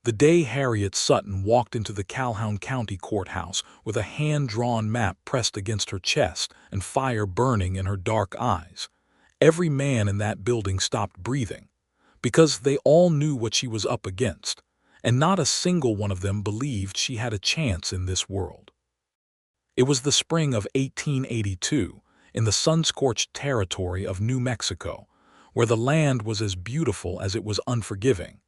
The day Harriet Sutton walked into the Calhoun County Courthouse with a hand-drawn map pressed against her chest and fire burning in her dark eyes, every man in that building stopped breathing, because they all knew what she was up against, and not a single one of them believed she had a chance in this world. It was the spring of 1882, in the sun-scorched territory of New Mexico, where the land was as beautiful as it was unforgiving,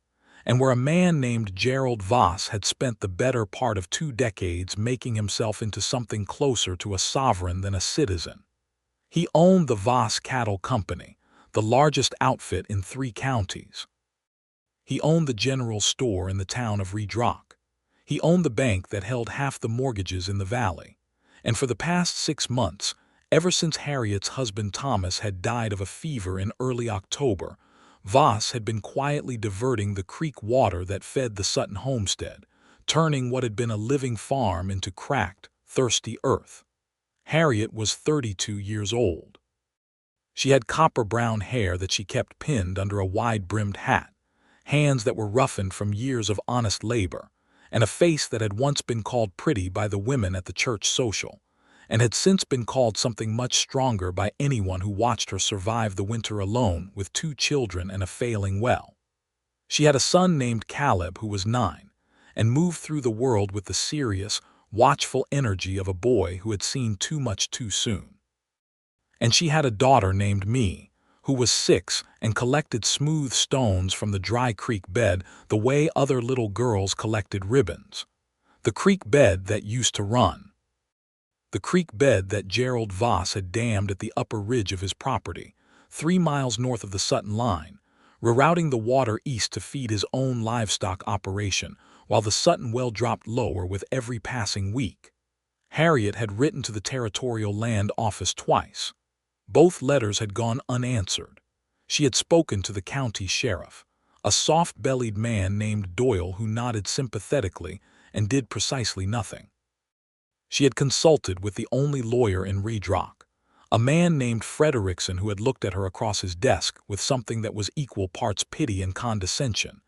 and where a man named Gerald Voss had spent the better part of 2 decades making himself into something closer to a sovereign than a citizen. He owned the Voss Cattle Company, the largest outfit in 3 counties. He owned the general store in the town of Red Rock. He owned the bank that held half the mortgages in the valley. And for the past 6 months, ever since Harriet's husband Thomas had died of a fever in early October, Voss had been quietly diverting the creek water that fed the Sutton homestead, turning what had been a living farm into cracked, thirsty earth. Harriet was 32 years old. She had copper-brown hair that she kept pinned under a wide-brimmed hat, hands that were roughened from years of honest labor, and a face that had once been called pretty by the women at the church social, and had since been called something much stronger by anyone who watched her survive the winter alone with 2 children and a failing well. She had a son named Caleb who was 9, and moved through the world with the serious, watchful energy of a boy who had seen too much too soon. And she had a daughter named Me, who was 6 and collected smooth stones from the dry creek bed the way other little girls collected ribbons. The creek bed that used to run. The creek bed that Gerald Voss had dammed at the upper ridge of his property, 3 miles north of the Sutton line, rerouting the water east to feed his own livestock operation, while the Sutton well dropped lower with every passing week. Harriet had written to the Territorial Land Office twice. Both letters had gone unanswered. She had spoken to the county sheriff, a soft-bellied man named Doyle who nodded sympathetically and did precisely nothing. She had consulted with the only lawyer in Red Rock, a man named Frederickson who had looked at her across his desk with something that was equal parts pity and condescension,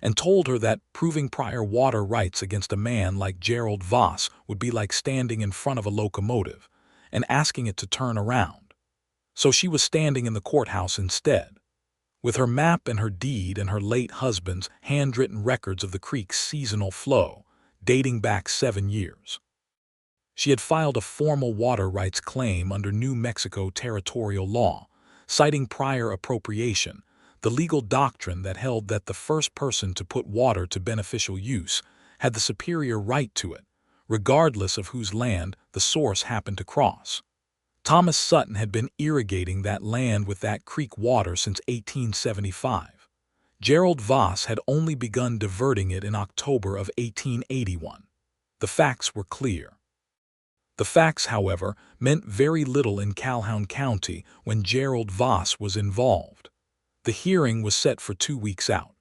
and told her that proving prior water rights against a man like Gerald Voss would be like standing in front of a locomotive and asking it to turn around. So she was standing in the courthouse instead, with her map and her deed and her late husband's handwritten records of the creek's seasonal flow, dating back 7 years. She had filed a formal water rights claim under New Mexico territorial law, citing prior appropriation, the legal doctrine that held that the first person to put water to beneficial use had the superior right to it, regardless of whose land the source happened to cross. Thomas Sutton had been irrigating that land with that creek water since 1875. Gerald Voss had only begun diverting it in October of 1881. The facts were clear. The facts, however, meant very little in Calhoun County when Gerald Voss was involved. The hearing was set for 2 weeks out.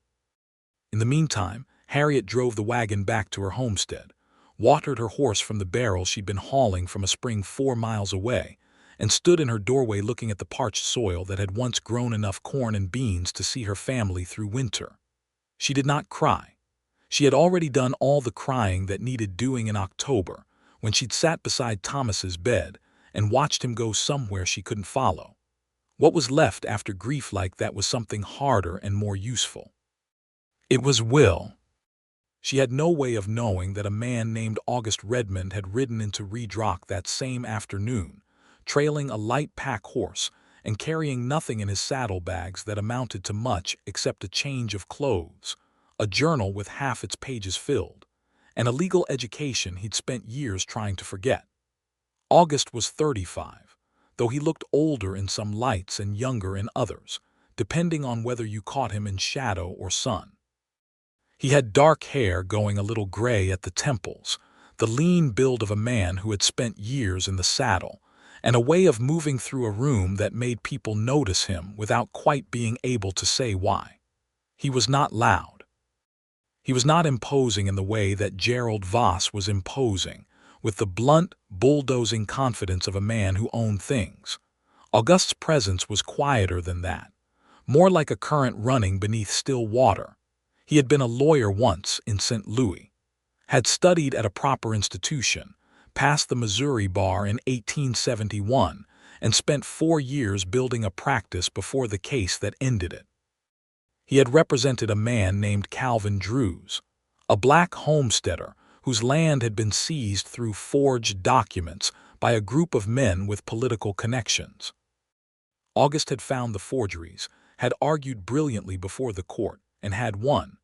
In the meantime, Harriet drove the wagon back to her homestead, watered her horse from the barrel she'd been hauling from a spring 4 miles away, and stood in her doorway looking at the parched soil that had once grown enough corn and beans to see her family through winter. She did not cry. She had already done all the crying that needed doing in October, when she'd sat beside Thomas's bed and watched him go somewhere she couldn't follow. What was left after grief like that was something harder and more useful. It was will. She had no way of knowing that a man named August Redmond had ridden into Red Rock that same afternoon, trailing a light pack horse and carrying nothing in his saddlebags that amounted to much except a change of clothes, a journal with half its pages filled, and a legal education he'd spent years trying to forget. August was 35, though he looked older in some lights and younger in others, depending on whether you caught him in shadow or sun. He had dark hair going a little gray at the temples, the lean build of a man who had spent years in the saddle, and a way of moving through a room that made people notice him without quite being able to say why. He was not loud. He was not imposing in the way that Gerald Voss was imposing, with the blunt, bulldozing confidence of a man who owned things. August's presence was quieter than that, more like a current running beneath still water. He had been a lawyer once in St. Louis, had studied at a proper institution, passed the Missouri bar in 1871, and spent 4 years building a practice before the case that ended it. He had represented a man named Calvin Drews, a black homesteader whose land had been seized through forged documents by a group of men with political connections. August had found the forgeries, had argued brilliantly before the court, and had won,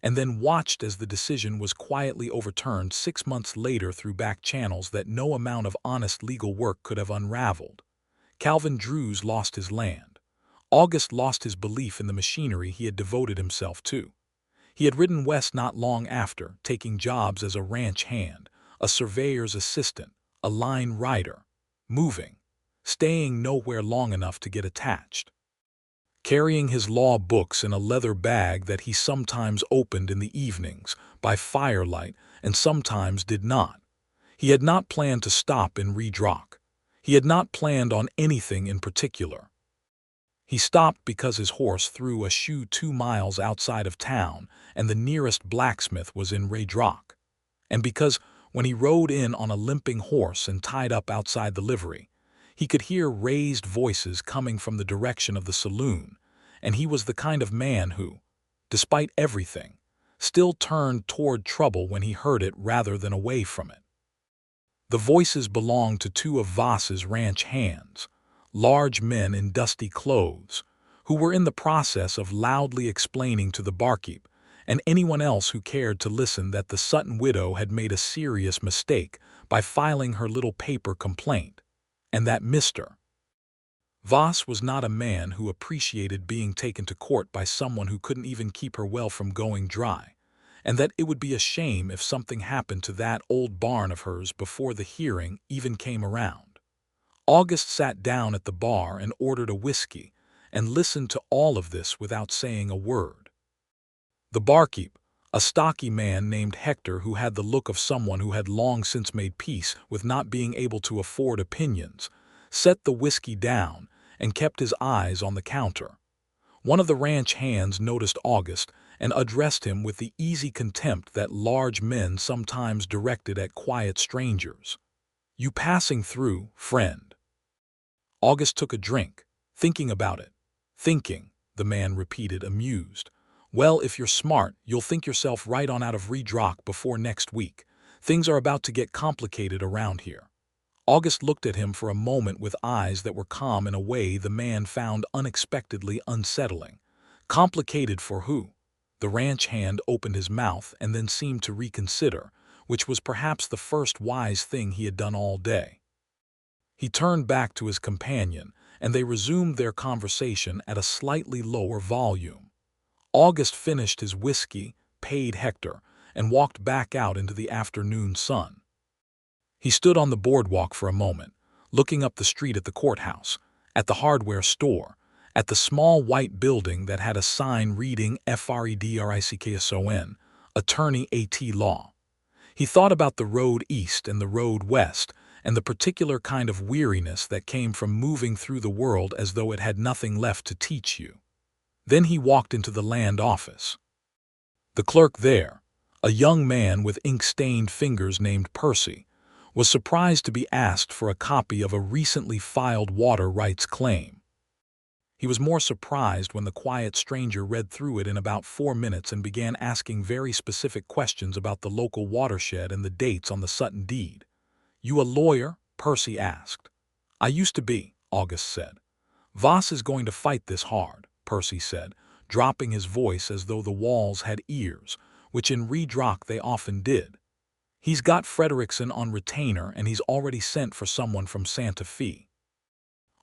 and then watched as the decision was quietly overturned 6 months later through back channels that no amount of honest legal work could have unraveled. Calvin Drews lost his land. August lost his belief in the machinery he had devoted himself to. He had ridden west not long after, taking jobs as a ranch hand, a surveyor's assistant, a line rider, moving, staying nowhere long enough to get attached, carrying his law books in a leather bag that he sometimes opened in the evenings by firelight and sometimes did not. He had not planned to stop in Red Rock. He had not planned on anything in particular. He stopped because his horse threw a shoe 2 miles outside of town and the nearest blacksmith was in Red Rock, and because when he rode in on a limping horse and tied up outside the livery, he could hear raised voices coming from the direction of the saloon, and he was the kind of man who, despite everything, still turned toward trouble when he heard it rather than away from it. The voices belonged to 2 of Voss's ranch hands, large men in dusty clothes, who were in the process of loudly explaining to the barkeep and anyone else who cared to listen that the Sutton widow had made a serious mistake by filing her little paper complaint, and that Mr. Voss was not a man who appreciated being taken to court by someone who couldn't even keep her well from going dry, and that it would be a shame if something happened to that old barn of hers before the hearing even came around. August sat down at the bar and ordered a whiskey and listened to all of this without saying a word. The barkeep, a stocky man named Hector who had the look of someone who had long since made peace with not being able to afford opinions, set the whiskey down and kept his eyes on the counter. One of the ranch hands noticed August and addressed him with the easy contempt that large men sometimes directed at quiet strangers. "You passing through, friend?" August took a drink, thinking about it. "Thinking," the man repeated, amused. "Well, if you're smart, you'll think yourself right on out of Red Rock before next week. Things are about to get complicated around here." August looked at him for a moment with eyes that were calm in a way the man found unexpectedly unsettling. "Complicated for who?" The ranch hand opened his mouth and then seemed to reconsider, which was perhaps the first wise thing he had done all day. He turned back to his companion, and they resumed their conversation at a slightly lower volume. August finished his whiskey, paid Hector, and walked back out into the afternoon sun. He stood on the boardwalk for a moment, looking up the street at the courthouse, at the hardware store, at the small white building that had a sign reading FREDRICKSON, Attorney AT Law. He thought about the road east and the road west, and the particular kind of weariness that came from moving through the world as though it had nothing left to teach you. Then he walked into the land office. The clerk there, a young man with ink-stained fingers named Percy, was surprised to be asked for a copy of a recently filed water rights claim. He was more surprised when the quiet stranger read through it in about 4 minutes and began asking very specific questions about the local watershed and the dates on the Sutton deed. "You a lawyer?" Percy asked. "I used to be," August said. "Voss is going to fight this hard," Percy said, dropping his voice as though the walls had ears, which in Red Rock they often did. "He's got Frederickson on retainer and he's already sent for someone from Santa Fe."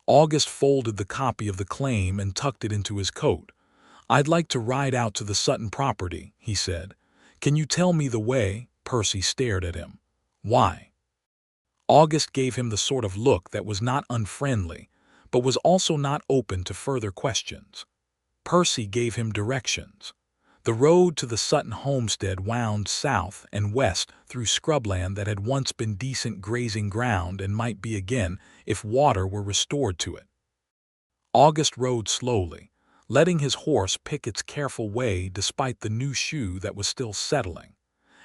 August folded the copy of the claim and tucked it into his coat. "I'd like to ride out to the Sutton property," he said. "Can you tell me the way?" Percy stared at him. "Why?" August gave him the sort of look that was not unfriendly, but was also not open to further questions. Percy gave him directions. The road to the Sutton homestead wound south and west through scrubland that had once been decent grazing ground and might be again if water were restored to it. August rode slowly, letting his horse pick its careful way despite the new shoe that was still settling.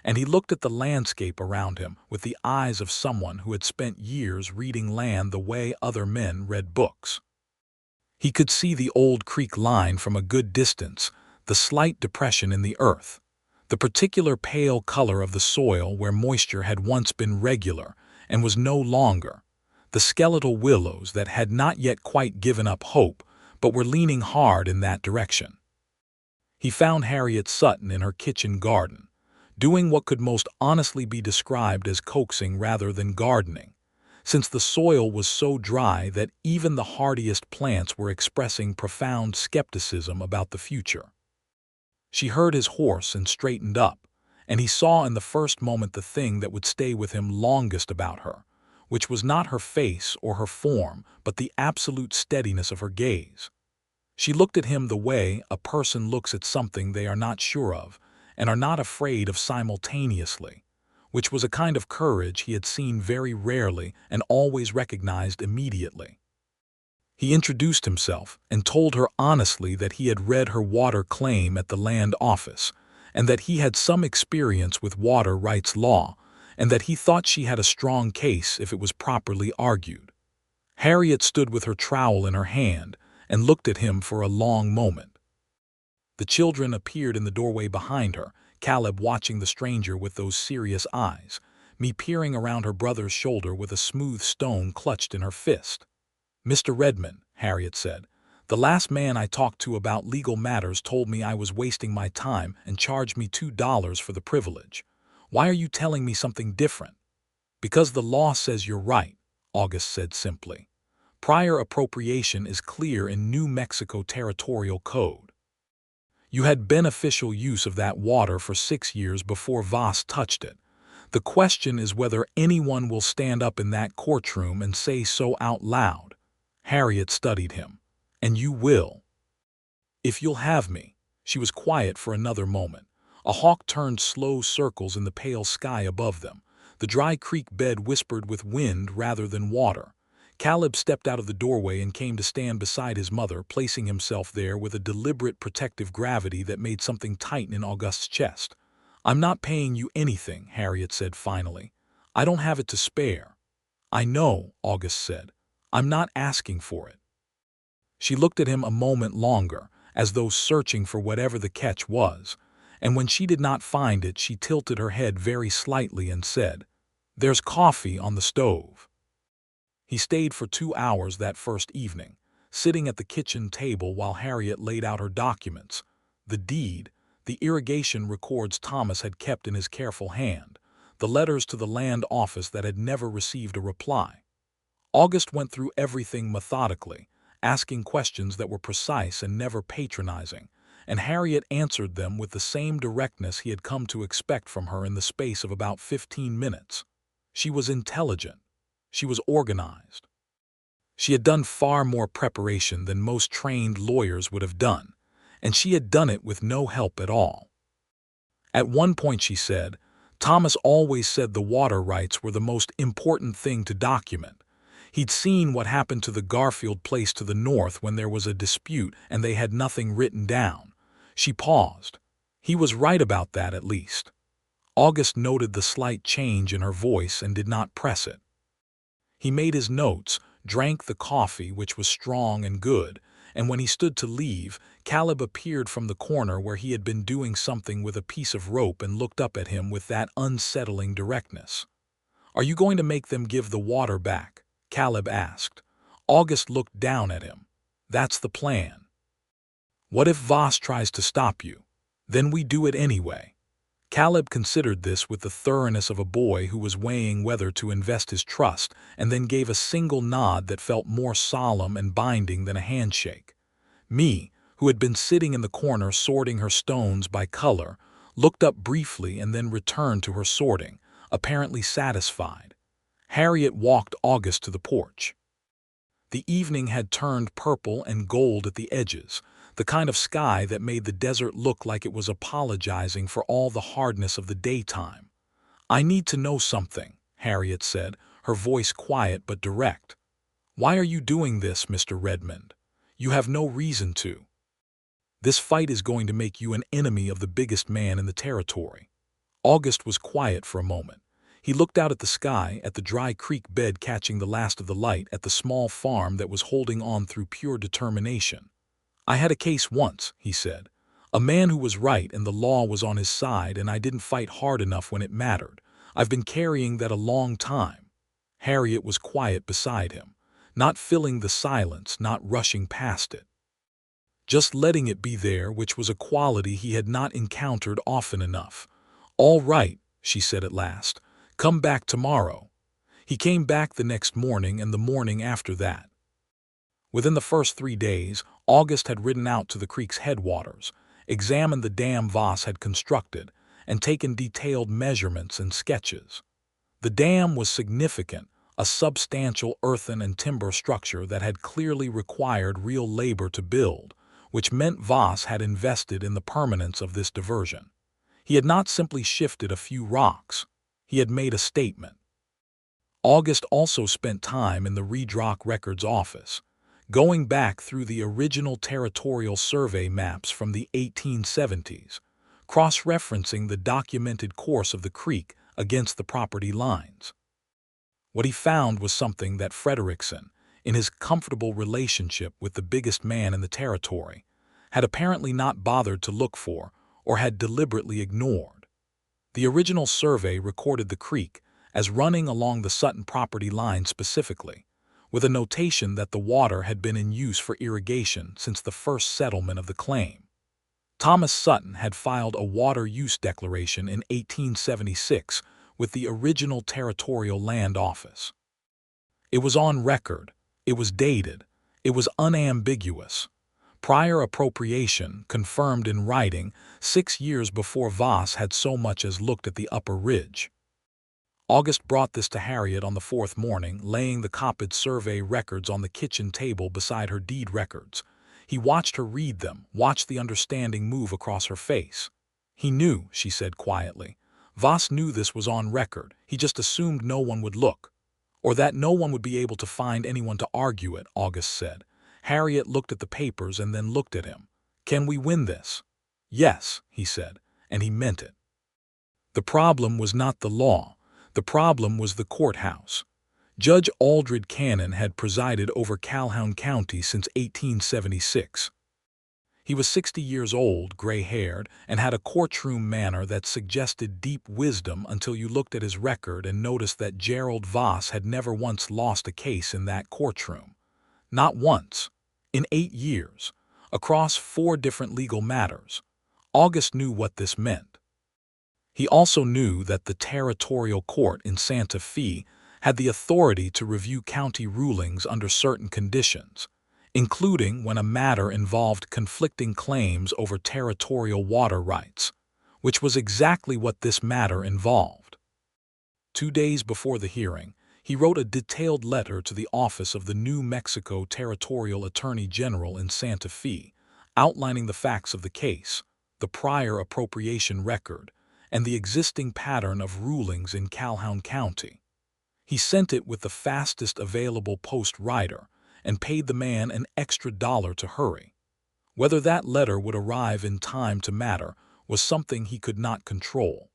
And he looked at the landscape around him with the eyes of someone who had spent years reading land the way other men read books. He could see the old creek line from a good distance, the slight depression in the earth, the particular pale color of the soil where moisture had once been regular and was no longer, the skeletal willows that had not yet quite given up hope but were leaning hard in that direction. He found Harriet Sutton in her kitchen garden, doing what could most honestly be described as coaxing rather than gardening, since the soil was so dry that even the hardiest plants were expressing profound skepticism about the future. She heard his horse and straightened up, and he saw in the first moment the thing that would stay with him longest about her, which was not her face or her form, but the absolute steadiness of her gaze. She looked at him the way a person looks at something they are not sure of and are not afraid of simultaneously, which was a kind of courage he had seen very rarely and always recognized immediately. He introduced himself and told her honestly that he had read her water claim at the land office, and that he had some experience with water rights law, and that he thought she had a strong case if it was properly argued. Harriet stood with her trowel in her hand and looked at him for a long moment. The children appeared in the doorway behind her, Caleb watching the stranger with those serious eyes, me peering around her brother's shoulder with a smooth stone clutched in her fist. "Mr. Redmond," Harriet said, "the last man I talked to about legal matters told me I was wasting my time and charged me $2 for the privilege. Why are you telling me something different?" "Because the law says you're right," August said simply. "Prior appropriation is clear in New Mexico Territorial Code. You had beneficial use of that water for 6 years before Voss touched it. The question is whether anyone will stand up in that courtroom and say so out loud." Harriet studied him. "And you will. If you'll have me." She was quiet for another moment. A hawk turned slow circles in the pale sky above them. The dry creek bed whispered with wind rather than water. Caleb stepped out of the doorway and came to stand beside his mother, placing himself there with a deliberate protective gravity that made something tighten in August's chest. "I'm not paying you anything," Harriet said finally. "I don't have it to spare." "I know," August said. "I'm not asking for it." She looked at him a moment longer, as though searching for whatever the catch was, and when she did not find it, she tilted her head very slightly and said, "There's coffee on the stove." He stayed for 2 hours that first evening, sitting at the kitchen table while Harriet laid out her documents. The deed, the irrigation records Thomas had kept in his careful hand, the letters to the land office that had never received a reply. August went through everything methodically, asking questions that were precise and never patronizing, and Harriet answered them with the same directness he had come to expect from her in the space of about 15 minutes. She was intelligent. She was organized. She had done far more preparation than most trained lawyers would have done, and she had done it with no help at all. At one point she said, "Thomas always said the water rights were the most important thing to document. He'd seen what happened to the Garfield place to the north when there was a dispute and they had nothing written down." She paused. "He was right about that, at least." August noted the slight change in her voice and did not press it. He made his notes, drank the coffee, which was strong and good, and when he stood to leave, Caleb appeared from the corner where he had been doing something with a piece of rope and looked up at him with that unsettling directness. "Are you going to make them give the water back?" Caleb asked. August looked down at him. "That's the plan." "What if Voss tries to stop you?" "Then we do it anyway." Caleb considered this with the thoroughness of a boy who was weighing whether to invest his trust, and then gave a single nod that felt more solemn and binding than a handshake. Me, who had been sitting in the corner sorting her stones by color, looked up briefly and then returned to her sorting, apparently satisfied. Harriet walked August to the porch. The evening had turned purple and gold at the edges, the kind of sky that made the desert look like it was apologizing for all the hardness of the daytime. "I need to know something," Harriet said, her voice quiet but direct. "Why are you doing this, Mr. Redmond? You have no reason to." This fight is going to make you an enemy of the biggest man in the territory." August was quiet for a moment. He looked out at the sky, at the dry creek bed catching the last of the light, at the small farm that was holding on through pure determination. "I had a case once," he said. "A man who was right and the law was on his side, and I didn't fight hard enough when it mattered. I've been carrying that a long time." Harriet was quiet beside him, not filling the silence, not rushing past it. Just letting it be there, which was a quality he had not encountered often enough. "All right," she said at last. "Come back tomorrow." He came back the next morning and the morning after that. Within the first 3 days, August had ridden out to the creek's headwaters, examined the dam Voss had constructed, and taken detailed measurements and sketches. The dam was significant, a substantial earthen and timber structure that had clearly required real labor to build, which meant Voss had invested in the permanence of this diversion. He had not simply shifted a few rocks. He had made a statement. August also spent time in the Redrock Records office, going back through the original territorial survey maps from the 1870s, cross-referencing the documented course of the creek against the property lines. What he found was something that Frederickson, in his comfortable relationship with the biggest man in the territory, had apparently not bothered to look for or had deliberately ignored. The original survey recorded the creek as running along the Sutton property line specifically, with a notation that the water had been in use for irrigation since the first settlement of the claim. Thomas Sutton had filed a water use declaration in 1876 with the original Territorial Land Office. It was on record, it was dated, it was unambiguous. Prior appropriation, confirmed in writing, 6 years before Voss had so much as looked at the upper ridge. August brought this to Harriet on the 4th morning, laying the copied survey records on the kitchen table beside her deed records. He watched her read them, watched the understanding move across her face. "He knew," she said quietly. "Voss knew this was on record. He just assumed no one would look. Or that no one would be able to find anyone to argue it," August said. Harriet looked at the papers and then looked at him. "Can we win this?" "Yes," he said, and he meant it. The problem was not the law. The problem was the courthouse. Judge Aldred Cannon had presided over Calhoun County since 1876. He was 60 years old, gray-haired, and had a courtroom manner that suggested deep wisdom until you looked at his record and noticed that Gerald Voss had never once lost a case in that courtroom. Not once. In 8 years. Across 4 different legal matters. August knew what this meant. He also knew that the territorial court in Santa Fe had the authority to review county rulings under certain conditions, including when a matter involved conflicting claims over territorial water rights, which was exactly what this matter involved. 2 days before the hearing, he wrote a detailed letter to the office of the New Mexico Territorial Attorney General in Santa Fe, outlining the facts of the case, the prior appropriation record, and the existing pattern of rulings in Calhoun County. He sent it with the fastest available post rider and paid the man an extra $1 to hurry. Whether that letter would arrive in time to matter was something he could not control.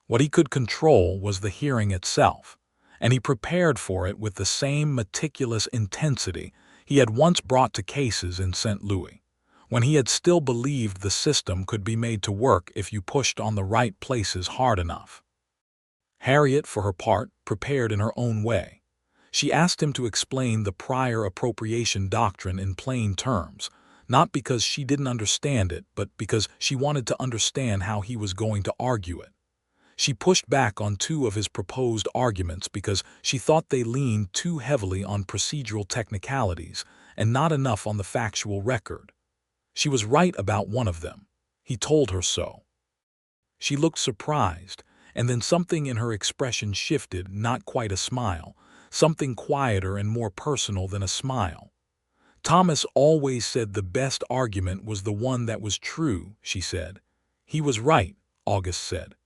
What he could control was the hearing itself, and he prepared for it with the same meticulous intensity he had once brought to cases in St. Louis, when he had still believed the system could be made to work if you pushed on the right places hard enough. Harriet, for her part, prepared in her own way. She asked him to explain the prior appropriation doctrine in plain terms, not because she didn't understand it, but because she wanted to understand how he was going to argue it. She pushed back on 2 of his proposed arguments because she thought they leaned too heavily on procedural technicalities and not enough on the factual record. She was right about one of them. He told her so. She looked surprised, and then something in her expression shifted, not quite a smile, something quieter and more personal than a smile. "Thomas always said the best argument was the one that was true," she said. "He was right," August said.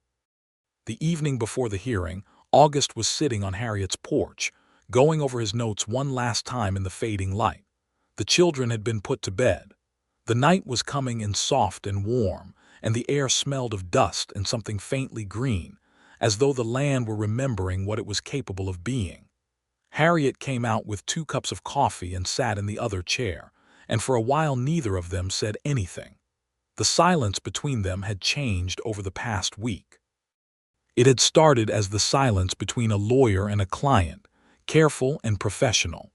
The evening before the hearing, August was sitting on Harriet's porch, going over his notes one last time in the fading light. The children had been put to bed. The night was coming in soft and warm, and the air smelled of dust and something faintly green, as though the land were remembering what it was capable of being. Harriet came out with 2 cups of coffee and sat in the other chair, and for a while neither of them said anything. The silence between them had changed over the past week. It had started as the silence between a lawyer and a client, careful and professional.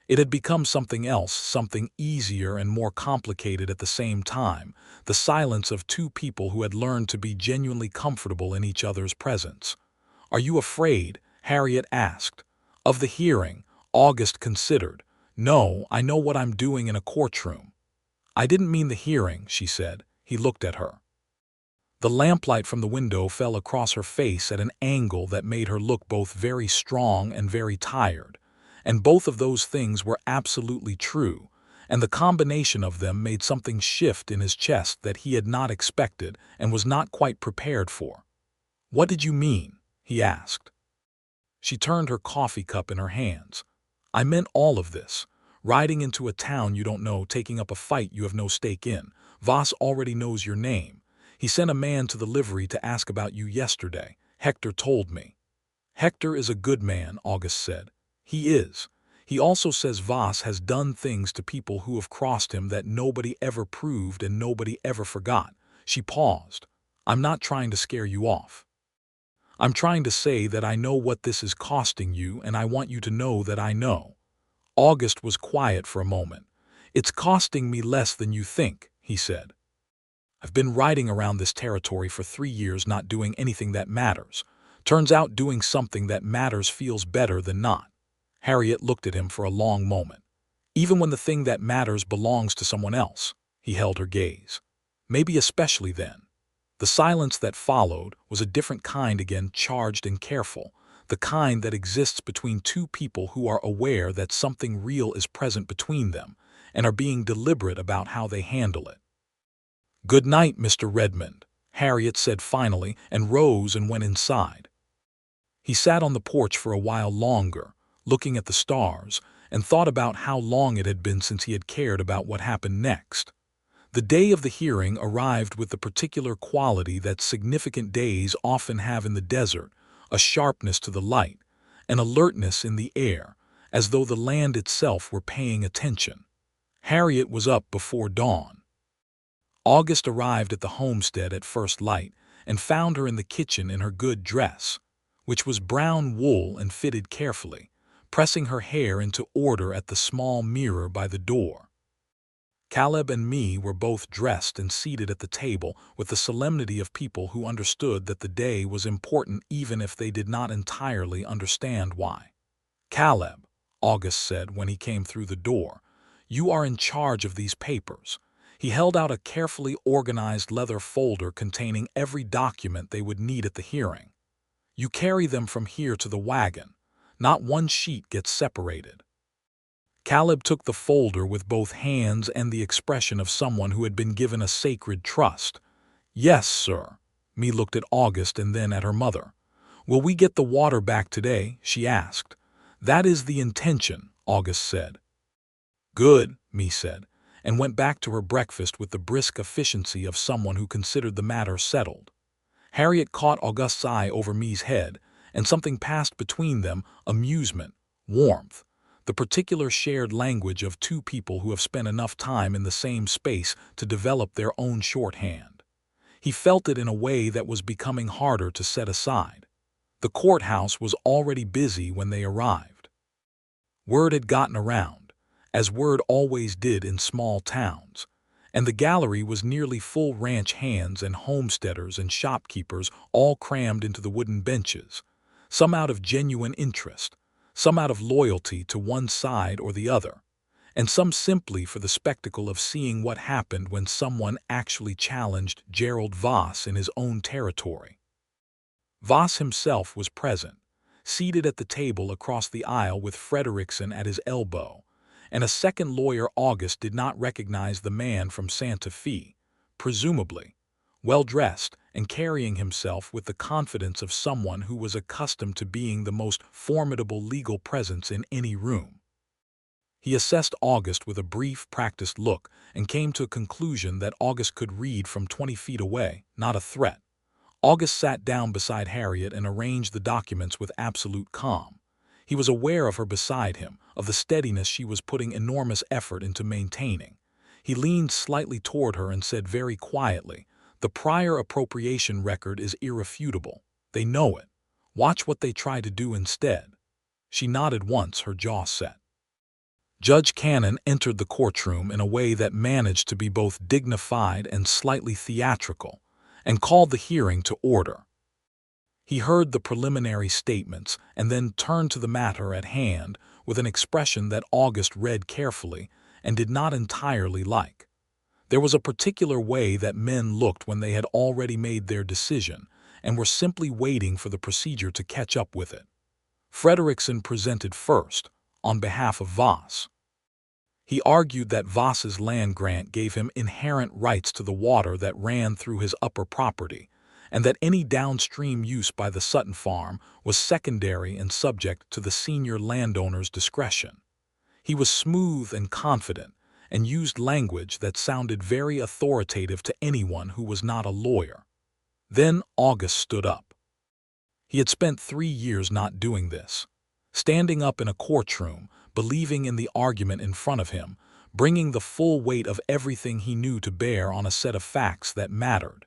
It had become something else, something easier and more complicated at the same time, the silence of 2 people who had learned to be genuinely comfortable in each other's presence. "Are you afraid?" Harriet asked. "Of the hearing?" August considered. "No, I know what I'm doing in a courtroom." "I didn't mean the hearing," she said. He looked at her. The lamplight from the window fell across her face at an angle that made her look both very strong and very tired. And both of those things were absolutely true, and the combination of them made something shift in his chest that he had not expected and was not quite prepared for. "What did you mean?" he asked. She turned her coffee cup in her hands. "I meant all of this. Riding into a town you don't know, taking up a fight you have no stake in. Voss already knows your name. He sent a man to the livery to ask about you yesterday. Hector told me." "Hector is a good man," August said. "He is. He also says Voss has done things to people who have crossed him that nobody ever proved and nobody ever forgot." She paused. "I'm not trying to scare you off. I'm trying to say that I know what this is costing you, and I want you to know that I know." August was quiet for a moment. "It's costing me less than you think," he said. "I've been riding around this territory for 3 years not doing anything that matters. Turns out doing something that matters feels better than not." Harriet looked at him for a long moment. "Even when the thing that matters belongs to someone else?" He held her gaze. "Maybe especially then." The silence that followed was a different kind again, charged and careful, the kind that exists between 2 people who are aware that something real is present between them and are being deliberate about how they handle it. "Good night, Mr. Redmond," Harriet said finally, and rose and went inside. He sat on the porch for a while longer, looking at the stars, and thought about how long it had been since he had cared about what happened next. The day of the hearing arrived with the particular quality that significant days often have in the desert, a sharpness to the light, an alertness in the air, as though the land itself were paying attention. Harriet was up before dawn. August arrived at the homestead at first light and found her in the kitchen in her good dress, which was brown wool and fitted carefully, pressing her hair into order at the small mirror by the door. Caleb and me were both dressed and seated at the table with the solemnity of people who understood that the day was important even if they did not entirely understand why. "Caleb," August said when he came through the door, "you are in charge of these papers." He held out a carefully organized leather folder containing every document they would need at the hearing. "You carry them from here to the wagon. Not one sheet gets separated." Caleb took the folder with both hands and the expression of someone who had been given a sacred trust. "Yes, sir." Me looked at August and then at her mother. "Will we get the water back today?" she asked. "That is the intention," August said. "Good," Me said, and went back to her breakfast with the brisk efficiency of someone who considered the matter settled. Harriet caught August's eye over Me's head, and something passed between them, amusement, warmth, the particular shared language of 2 people who have spent enough time in the same space to develop their own shorthand. He felt it in a way that was becoming harder to set aside. The courthouse was already busy when they arrived. Word had gotten around, as word always did in small towns, and the gallery was nearly full, ranch hands and homesteaders and shopkeepers all crammed into the wooden benches, some out of genuine interest, some out of loyalty to one side or the other, and some simply for the spectacle of seeing what happened when someone actually challenged Gerald Voss in his own territory. Voss himself was present, seated at the table across the aisle with Frederickson at his elbow, and a second lawyer. August did not recognize the man from Santa Fe, presumably well-dressed and carrying himself with the confidence of someone who was accustomed to being the most formidable legal presence in any room. He assessed August with a brief, practiced look and came to a conclusion that August could read from 20 feet away, not a threat. August sat down beside Harriet and arranged the documents with absolute calm. He was aware of her beside him, of the steadiness she was putting enormous effort into maintaining. He leaned slightly toward her and said very quietly, "The prior appropriation record is irrefutable. They know it. Watch what they try to do instead." She nodded once, her jaw set. Judge Cannon entered the courtroom in a way that managed to be both dignified and slightly theatrical, and called the hearing to order. He heard the preliminary statements and then turned to the matter at hand with an expression that August read carefully and did not entirely like. There was a particular way that men looked when they had already made their decision and were simply waiting for the procedure to catch up with it. Frederickson presented first, on behalf of Voss. He argued that Voss's land grant gave him inherent rights to the water that ran through his upper property, and that any downstream use by the Sutton farm was secondary and subject to the senior landowner's discretion. He was smooth and confident, and used language that sounded very authoritative to anyone who was not a lawyer. Then August stood up. He had spent 3 years not doing this, standing up in a courtroom, believing in the argument in front of him, bringing the full weight of everything he knew to bear on a set of facts that mattered.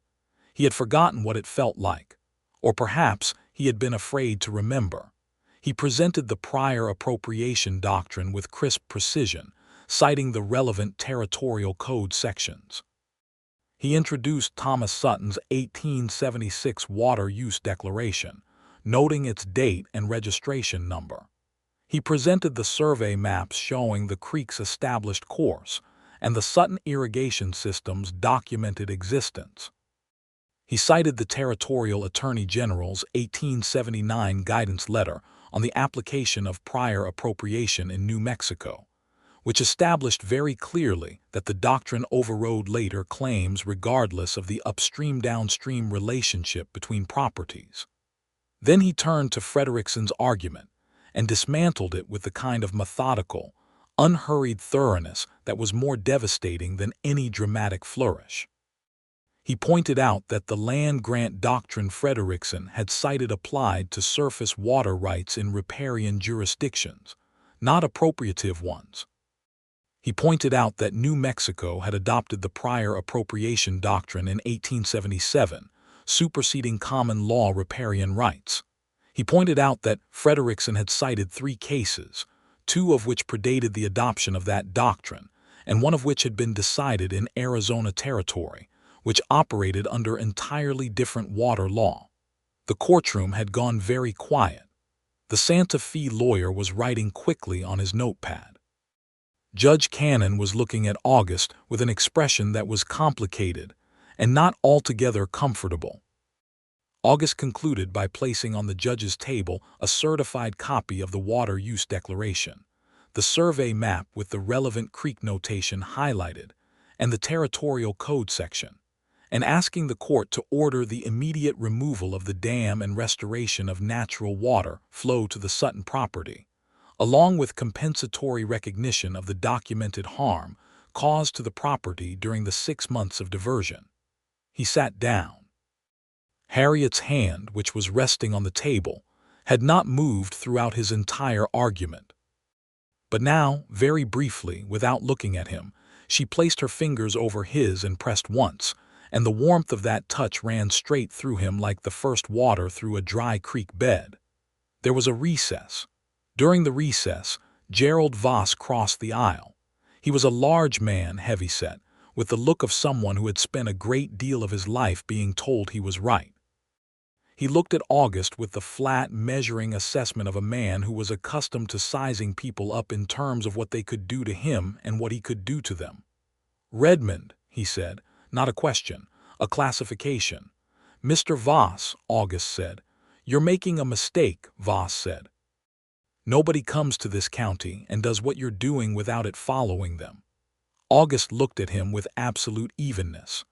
He had forgotten what it felt like, or perhaps he had been afraid to remember. He presented the prior appropriation doctrine with crisp precision, citing the relevant territorial code sections. He introduced Thomas Sutton's 1876 Water Use Declaration, noting its date and registration number. He presented the survey maps showing the creek's established course and the Sutton irrigation system's documented existence. He cited the Territorial Attorney General's 1879 guidance letter on the application of prior appropriation in New Mexico, which established very clearly that the doctrine overrode later claims regardless of the upstream-downstream relationship between properties. Then he turned to Frederickson's argument and dismantled it with the kind of methodical, unhurried thoroughness that was more devastating than any dramatic flourish. He pointed out that the land grant doctrine Frederickson had cited applied to surface water rights in riparian jurisdictions, not appropriative ones. He pointed out that New Mexico had adopted the prior appropriation doctrine in 1877, superseding common law riparian rights. He pointed out that Frederickson had cited 3 cases, 2 of which predated the adoption of that doctrine, and 1 of which had been decided in Arizona Territory, which operated under entirely different water law. The courtroom had gone very quiet. The Santa Fe lawyer was writing quickly on his notepad. Judge Cannon was looking at August with an expression that was complicated and not altogether comfortable. August concluded by placing on the judge's table a certified copy of the Water Use Declaration, the survey map with the relevant creek notation highlighted, and the Territorial Code section, and asking the court to order the immediate removal of the dam and restoration of natural water flow to the Sutton property, along with compensatory recognition of the documented harm caused to the property during the 6 months of diversion. He sat down. Harriet's hand, which was resting on the table, had not moved throughout his entire argument. But now, very briefly, without looking at him, she placed her fingers over his and pressed once, and the warmth of that touch ran straight through him like the first water through a dry creek bed. There was a recess. During the recess, Gerald Voss crossed the aisle. He was a large man, heavy-set, with the look of someone who had spent a great deal of his life being told he was right. He looked at August with the flat, measuring assessment of a man who was accustomed to sizing people up in terms of what they could do to him and what he could do to them. "Redmond," he said, "not a question, a classification." "Mr. Voss," August said. "You're making a mistake," Voss said. "Nobody comes to this county and does what you're doing without it following them." August looked at him with absolute evenness.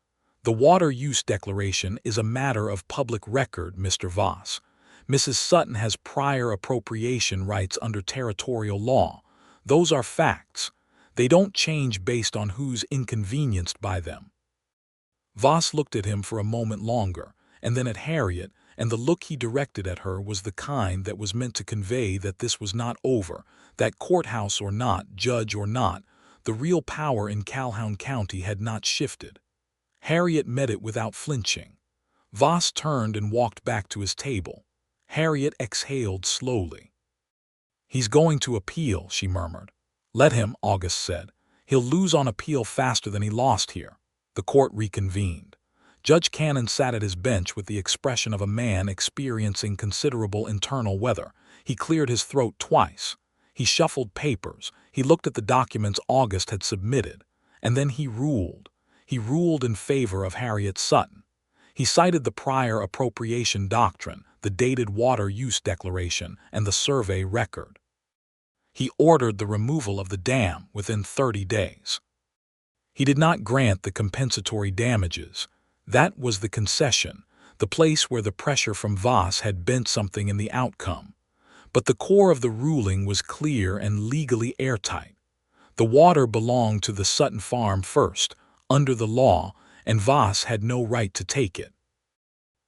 "The Water Use Declaration is a matter of public record, Mr. Voss. Mrs. Sutton has prior appropriation rights under territorial law, Those are facts. They don't change based on who's inconvenienced by them. Voss looked at him for a moment longer, and then at Harriet, and the look he directed at her was the kind that was meant to convey that this was not over, that courthouse or not, judge or not, the real power in Calhoun County had not shifted. Harriet met it without flinching. Voss turned and walked back to his table. Harriet exhaled slowly. "He's going to appeal," she murmured. "Let him," August said. "He'll lose on appeal faster than he lost here." The court reconvened. Judge Cannon sat at his bench with the expression of a man experiencing considerable internal weather. He cleared his throat twice. He shuffled papers. He looked at the documents August had submitted. And then he ruled. He ruled in favor of Harriet Sutton. He cited the prior appropriation doctrine, the dated water use declaration, and the survey record. He ordered the removal of the dam within 30 days. He did not grant the compensatory damages. That was the concession, the place where the pressure from Voss had bent something in the outcome. But the core of the ruling was clear and legally airtight. The water belonged to the Sutton farm first, under the law, and Voss had no right to take it.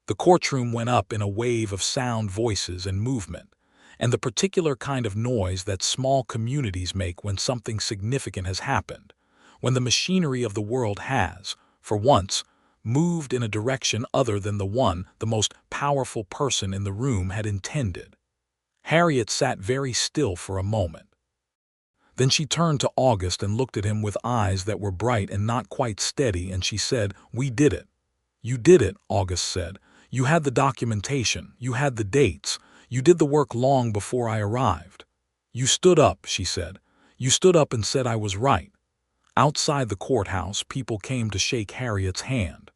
The courtroom went up in a wave of sound, voices, and movement, and the particular kind of noise that small communities make when something significant has happened, when the machinery of the world has, for once, moved in a direction other than the one the most powerful person in the room had intended. Harriet sat very still for a moment. Then she turned to August and looked at him with eyes that were bright and not quite steady, and she said, "We did it." "You did it," August said. "You had the documentation, you had the dates, you did the work long before I arrived." "You stood up," she said. "You stood up and said I was right." Outside the courthouse, people came to shake Harriet's hand.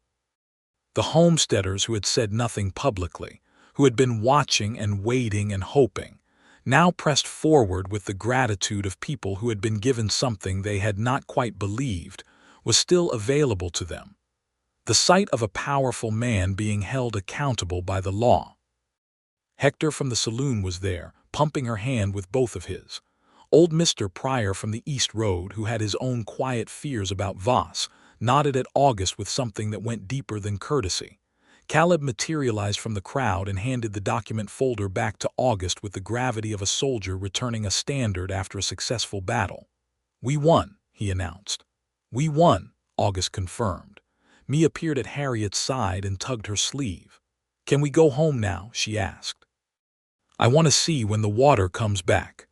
The homesteaders who had said nothing publicly, who had been watching and waiting and hoping, now pressed forward with the gratitude of people who had been given something they had not quite believed was still available to them. The sight of a powerful man being held accountable by the law. Hector from the saloon was there, pumping her hand with both of his. Old Mr. Pryor from the East Road, who had his own quiet fears about Voss, nodded at August with something that went deeper than courtesy. Caleb materialized from the crowd and handed the document folder back to August with the gravity of a soldier returning a standard after a successful battle. "We won," he announced. "We won," August confirmed. Mia appeared at Harriet's side and tugged her sleeve. "Can we go home now?" she asked. "I want to see when the water comes back."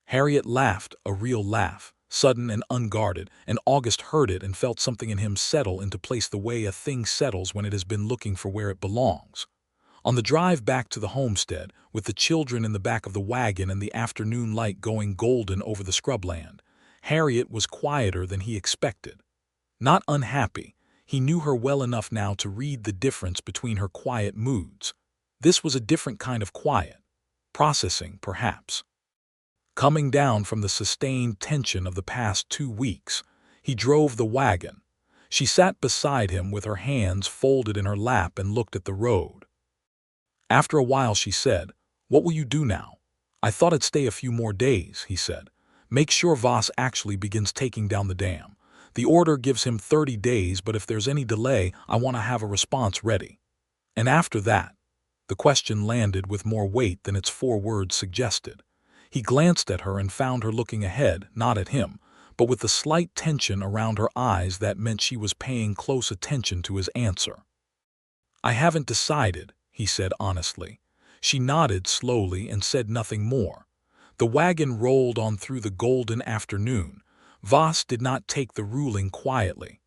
Harriet laughed, a real laugh, sudden and unguarded, and August heard it and felt something in him settle into place the way a thing settles when it has been looking for where it belongs. On the drive back to the homestead, with the children in the back of the wagon and the afternoon light going golden over the scrubland, Harriet was quieter than he expected. Not unhappy. He knew her well enough now to read the difference between her quiet moods. This was a different kind of quiet. Processing, perhaps. Coming down from the sustained tension of the past 2 weeks, he drove the wagon. She sat beside him with her hands folded in her lap and looked at the road. After a while she said, "What will you do now?" "I thought I'd stay a few more days," he said. "Make sure Voss actually begins taking down the dam. The order gives him 30 days, but if there's any delay, I want to have a response ready." "And after that?" The question landed with more weight than its 4 words suggested. He glanced at her and found her looking ahead, not at him, but with the slight tension around her eyes that meant she was paying close attention to his answer. "I haven't decided," he said honestly. She nodded slowly and said nothing more. The wagon rolled on through the golden afternoon. Voss did not take the ruling quietly.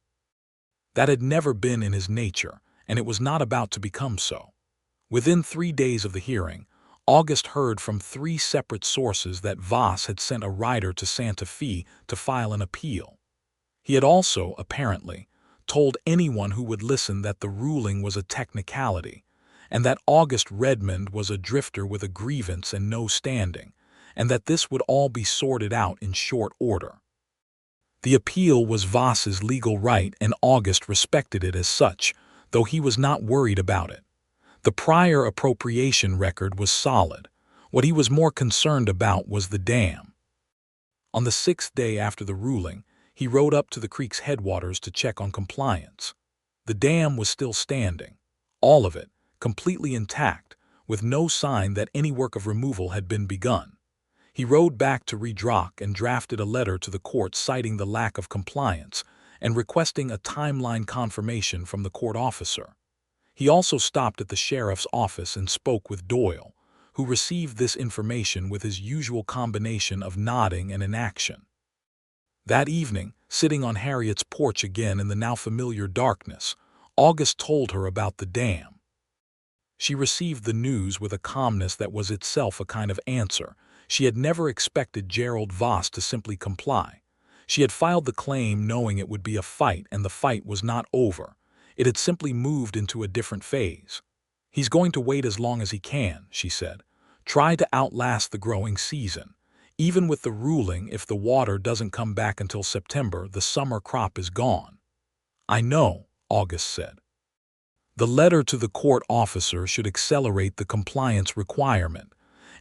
That had never been in his nature, and it was not about to become so. Within 3 days of the hearing, August heard from 3 separate sources that Voss had sent a rider to Santa Fe to file an appeal. He had also, apparently, told anyone who would listen that the ruling was a technicality, and that August Redmond was a drifter with a grievance and no standing, and that this would all be sorted out in short order. The appeal was Voss's legal right, and August respected it as such, though he was not worried about it. The prior appropriation record was solid. What he was more concerned about was the dam. On the 6th day after the ruling, he rode up to the creek's headwaters to check on compliance. The dam was still standing, all of it, completely intact, with no sign that any work of removal had been begun. He rode back to Redrock and drafted a letter to the court citing the lack of compliance and requesting a timeline confirmation from the court officer. He also stopped at the sheriff's office and spoke with Doyle, who received this information with his usual combination of nodding and inaction. That evening, sitting on Harriet's porch again in the now familiar darkness, August told her about the dam. She received the news with a calmness that was itself a kind of answer. She had never expected Gerald Voss to simply comply. She had filed the claim knowing it would be a fight, and the fight was not over. It had simply moved into a different phase. "He's going to wait as long as he can," she said. "Try to outlast the growing season. Even with the ruling, if the water doesn't come back until September, the summer crop is gone." "I know," August said. "The letter to the court officer should accelerate the compliance requirement,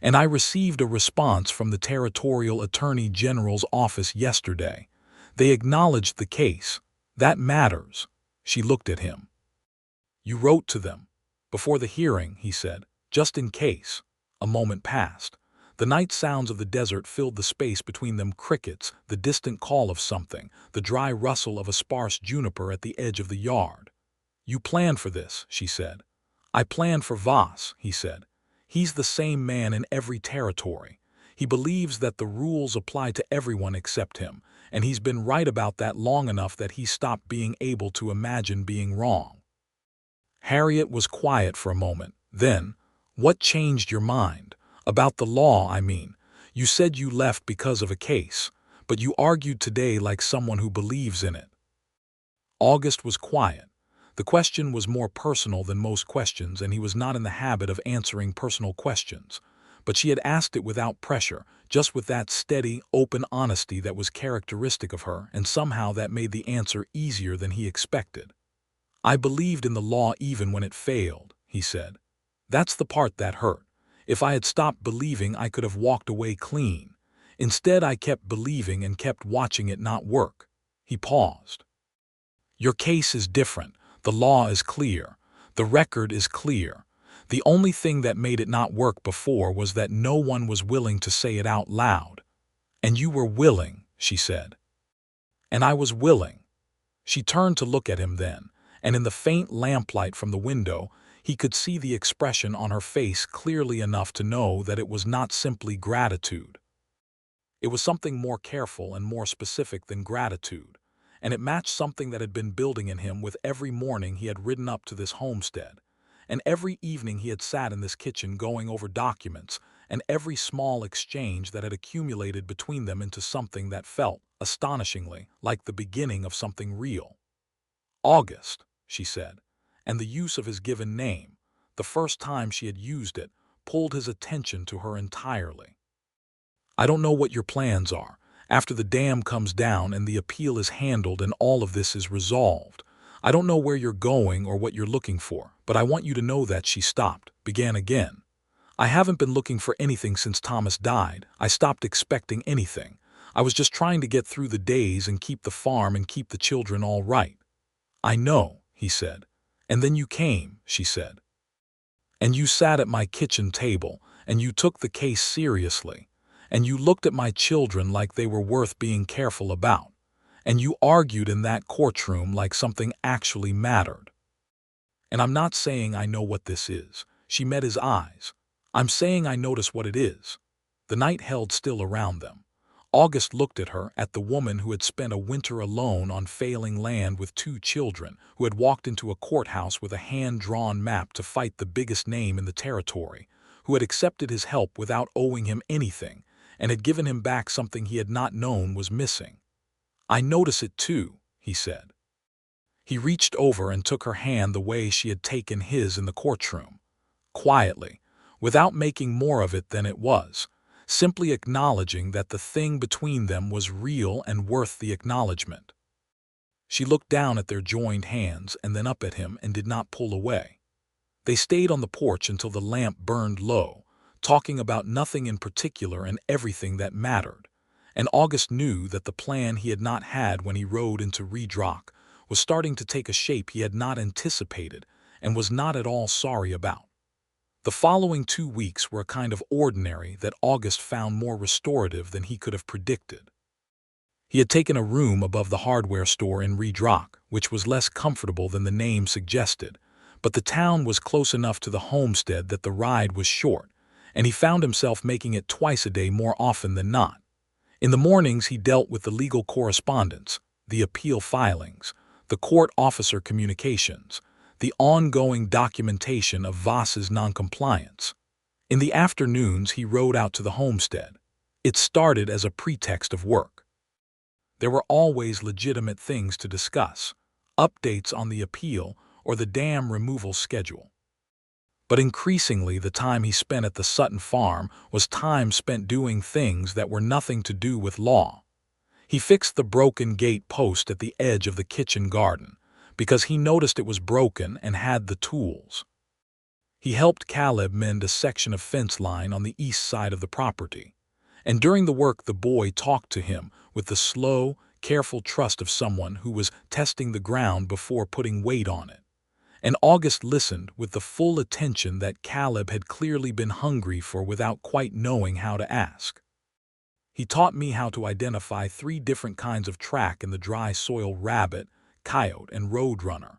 and I received a response from the Territorial Attorney General's office yesterday. They acknowledged the case. That matters." She looked at him. "You wrote to them?" "Before the hearing," he said, "just in case." A moment passed. The night sounds of the desert filled the space between them: crickets, the distant call of something, the dry rustle of a sparse juniper at the edge of the yard. "You planned for this," she said. "I planned for Voss," he said. "He's the same man in every territory. He believes that the rules apply to everyone except him, and he's been right about that long enough that he stopped being able to imagine being wrong." Harriet was quiet for a moment. Then, "What changed your mind? About the law, I mean. You said you left because of a case, but you argued today like someone who believes in it." August was quiet. The question was more personal than most questions, and he was not in the habit of answering personal questions. But she had asked it without pressure, just with that steady, open honesty that was characteristic of her, and somehow that made the answer easier than he expected. "I believed in the law even when it failed," he said. "That's the part that hurt. If I had stopped believing, I could have walked away clean. Instead, I kept believing and kept watching it not work." He paused. "Your case is different. The law is clear. The record is clear. The only thing that made it not work before was that no one was willing to say it out loud. And you were willing," she said. "And I was willing." She turned to look at him then, and in the faint lamplight from the window, he could see the expression on her face clearly enough to know that it was not simply gratitude. It was something more careful and more specific than gratitude, and it matched something that had been building in him with every morning he had ridden up to this homestead, and every evening he had sat in this kitchen going over documents, and every small exchange that had accumulated between them into something that felt, astonishingly, like the beginning of something real. "August," she said, and the use of his given name, the first time she had used it, pulled his attention to her entirely. "I don't know what your plans are. After the dam comes down and the appeal is handled and all of this is resolved, I don't know where you're going or what you're looking for, but I want you to know that," she stopped, began again. "I haven't been looking for anything since Thomas died. I stopped expecting anything. I was just trying to get through the days and keep the farm and keep the children all right." "I know," he said. "And then you came," she said. "And you sat at my kitchen table, and you took the case seriously, and you looked at my children like they were worth being careful about, and you argued in that courtroom like something actually mattered. And I'm not saying I know what this is." She met his eyes. "I'm saying I notice what it is." The night held still around them. August looked at her, at the woman who had spent a winter alone on failing land with 2 children, who had walked into a courthouse with a hand-drawn map to fight the biggest name in the territory, who had accepted his help without owing him anything, and had given him back something he had not known was missing. "I notice it too," he said. He reached over and took her hand the way she had taken his in the courtroom, quietly, without making more of it than it was, simply acknowledging that the thing between them was real and worth the acknowledgement. She looked down at their joined hands and then up at him and did not pull away. They stayed on the porch until the lamp burned low, talking about nothing in particular and everything that mattered. and August knew that the plan he had not had when he rode into Redrock was starting to take a shape he had not anticipated and was not at all sorry about. The following 2 weeks were a kind of ordinary that August found more restorative than he could have predicted. He had taken a room above the hardware store in Redrock, which was less comfortable than the name suggested, but the town was close enough to the homestead that the ride was short, and he found himself making it twice a day more often than not. In the mornings he dealt with the legal correspondence, the appeal filings, the court officer communications, the ongoing documentation of Voss's noncompliance. In the afternoons he rode out to the homestead. It started as a pretext of work. There were always legitimate things to discuss, updates on the appeal or the dam removal schedule. But increasingly the time he spent at the Sutton farm was time spent doing things that were nothing to do with law. He fixed the broken gate post at the edge of the kitchen garden, because he noticed it was broken and had the tools. He helped Caleb mend a section of fence line on the east side of the property, and during the work the boy talked to him with the slow, careful trust of someone who was testing the ground before putting weight on it. And August listened with the full attention that Caleb had clearly been hungry for without quite knowing how to ask. He taught me how to identify 3 different kinds of track in the dry soil: rabbit, coyote, and roadrunner,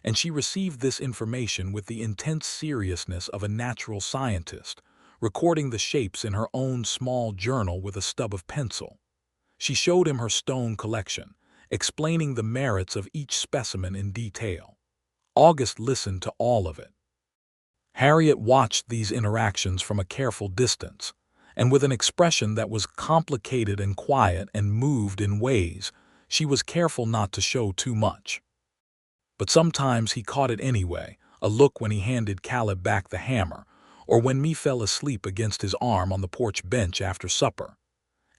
and she received this information with the intense seriousness of a natural scientist, recording the shapes in her own small journal with a stub of pencil. She showed him her stone collection, explaining the merits of each specimen in detail. August listened to all of it. Harriet watched these interactions from a careful distance, and with an expression that was complicated and quiet and moved in ways she was careful not to show too much. But sometimes he caught it anyway, a look when he handed Caleb back the hammer, or when me fell asleep against his arm on the porch bench after supper.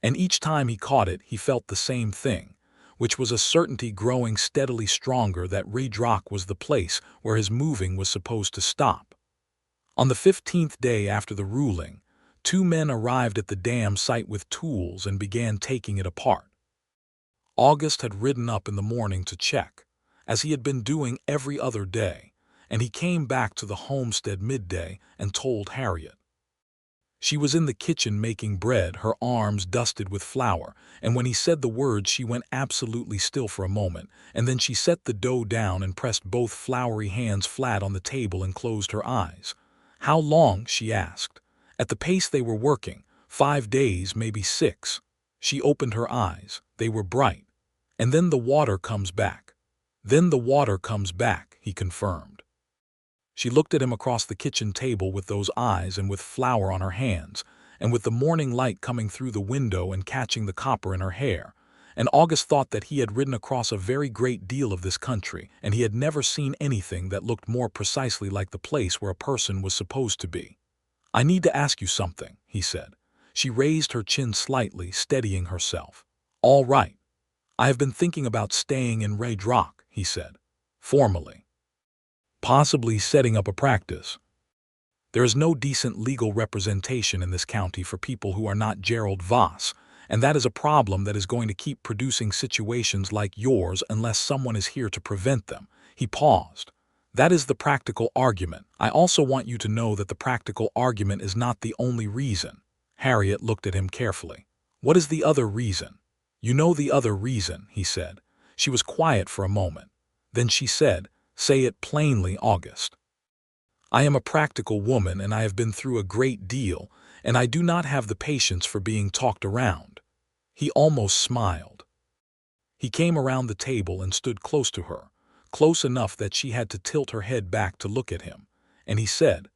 And each time he caught it he felt the same thing, which was a certainty growing steadily stronger that Redrock was the place where his moving was supposed to stop. On the 15th day after the ruling, 2 men arrived at the dam site with tools and began taking it apart. August had ridden up in the morning to check, as he had been doing every other day, and he came back to the homestead midday and told Harriet. She was in the kitchen making bread, her arms dusted with flour, and when he said the words she went absolutely still for a moment, and then she set the dough down and pressed both floury hands flat on the table and closed her eyes. "How long?" she asked. "At the pace they were working, 5 days, maybe 6. She opened her eyes. They were bright. "And then the water comes back." "Then the water comes back," he confirmed. She looked at him across the kitchen table with those eyes and with flour on her hands, and with the morning light coming through the window and catching the copper in her hair, and August thought that he had ridden across a very great deal of this country, and he had never seen anything that looked more precisely like the place where a person was supposed to be. "I need to ask you something," he said. She raised her chin slightly, steadying herself. "All right. I have been thinking about staying in Redrock," he said, formally. "Possibly setting up a practice. There is no decent legal representation in this county for people who are not Gerald Voss, and that is a problem that is going to keep producing situations like yours unless someone is here to prevent them." He paused. "That is the practical argument. I also want you to know that the practical argument is not the only reason." Harriet looked at him carefully. "What is the other reason?" "You know the other reason," he said. She was quiet for a moment. Then she said, "Say it plainly, August." "I am a practical woman and I have been through a great deal, and I do not have the patience for being talked around." He almost smiled. He came around the table and stood close to her, close enough that she had to tilt her head back to look at him, and he said,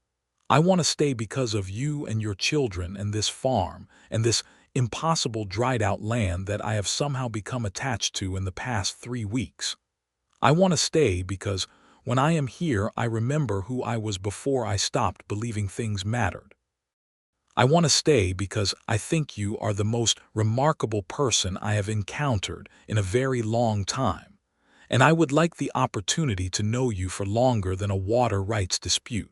"I want to stay because of you and your children and this farm and this impossible dried-out land that I have somehow become attached to in the past 3 weeks. I want to stay because when I am here I remember who I was before I stopped believing things mattered. I want to stay because I think you are the most remarkable person I have encountered in a very long time, and I would like the opportunity to know you for longer than a water rights dispute."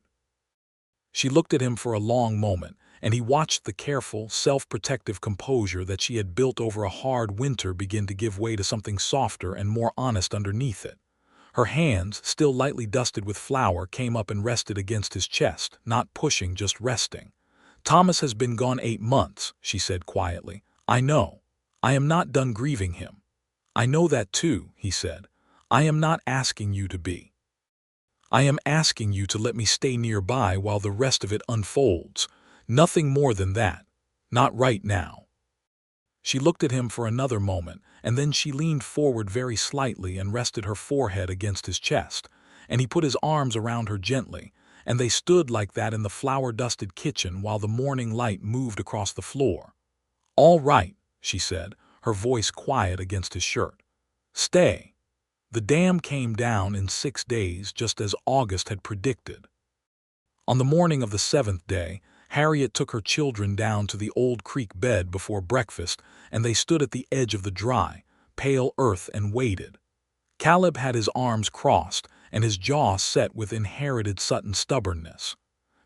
She looked at him for a long moment, and he watched the careful, self-protective composure that she had built over a hard winter begin to give way to something softer and more honest underneath it. Her hands, still lightly dusted with flour, came up and rested against his chest, not pushing, just resting. "Thomas has been gone 8 months," she said quietly. "I know. I am not done grieving him." "I know that too," he said. "I am not asking you to be. I am asking you to let me stay nearby while the rest of it unfolds. Nothing more than that. Not right now." She looked at him for another moment, and then she leaned forward very slightly and rested her forehead against his chest, and he put his arms around her gently, and they stood like that in the flour-dusted kitchen while the morning light moved across the floor. "All right," she said, her voice quiet against his shirt. "Stay." The dam came down in 6 days, just as August had predicted. On the morning of the 7th day, Harriet took her children down to the old creek bed before breakfast, and they stood at the edge of the dry, pale earth and waited. Caleb had his arms crossed and his jaw set with inherited Sutton stubbornness.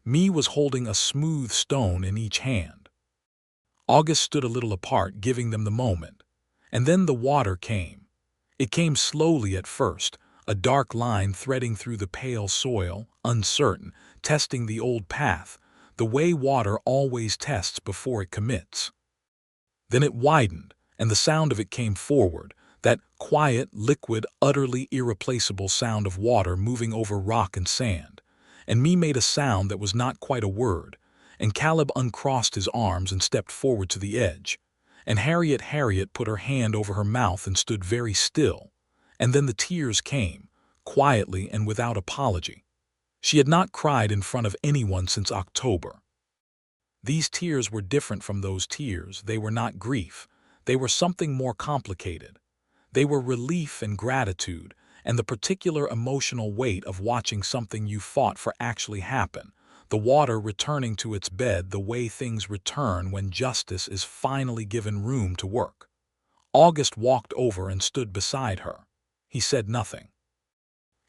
Me was holding a smooth stone in each hand. August stood a little apart, giving them the moment. And then the water came. It came slowly at first, a dark line threading through the pale soil, uncertain, testing the old path, the way water always tests before it commits. Then it widened, and the sound of it came forward, that quiet, liquid, utterly irreplaceable sound of water moving over rock and sand. And me made a sound that was not quite a word, and Caleb uncrossed his arms and stepped forward to the edge. And Harriet put her hand over her mouth and stood very still. And then the tears came, quietly and without apology. She had not cried in front of anyone since October. These tears were different from those tears. They were not grief. They were something more complicated. They were relief and gratitude, and the particular emotional weight of watching something you fought for actually happen, the water returning to its bed the way things return when justice is finally given room to work. August walked over and stood beside her. He said nothing.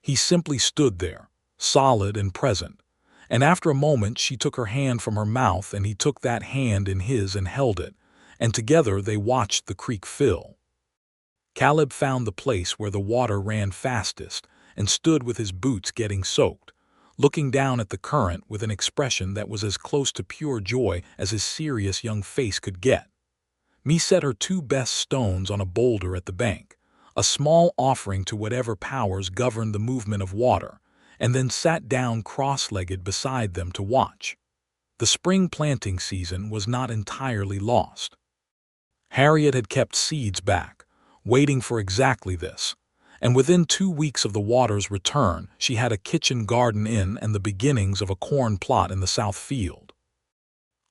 He simply stood there, solid and present, and after a moment she took her hand from her mouth and he took that hand in his and held it, and together they watched the creek fill. Caleb found the place where the water ran fastest and stood with his boots getting soaked, looking down at the current with an expression that was as close to pure joy as his serious young face could get. Me set her 2 best stones on a boulder at the bank, a small offering to whatever powers governed the movement of water, and then sat down cross-legged beside them to watch. The spring planting season was not entirely lost. Harriet had kept seeds back, waiting for exactly this, and within 2 weeks of the water's return, she had a kitchen garden in and the beginnings of a corn plot in the south field.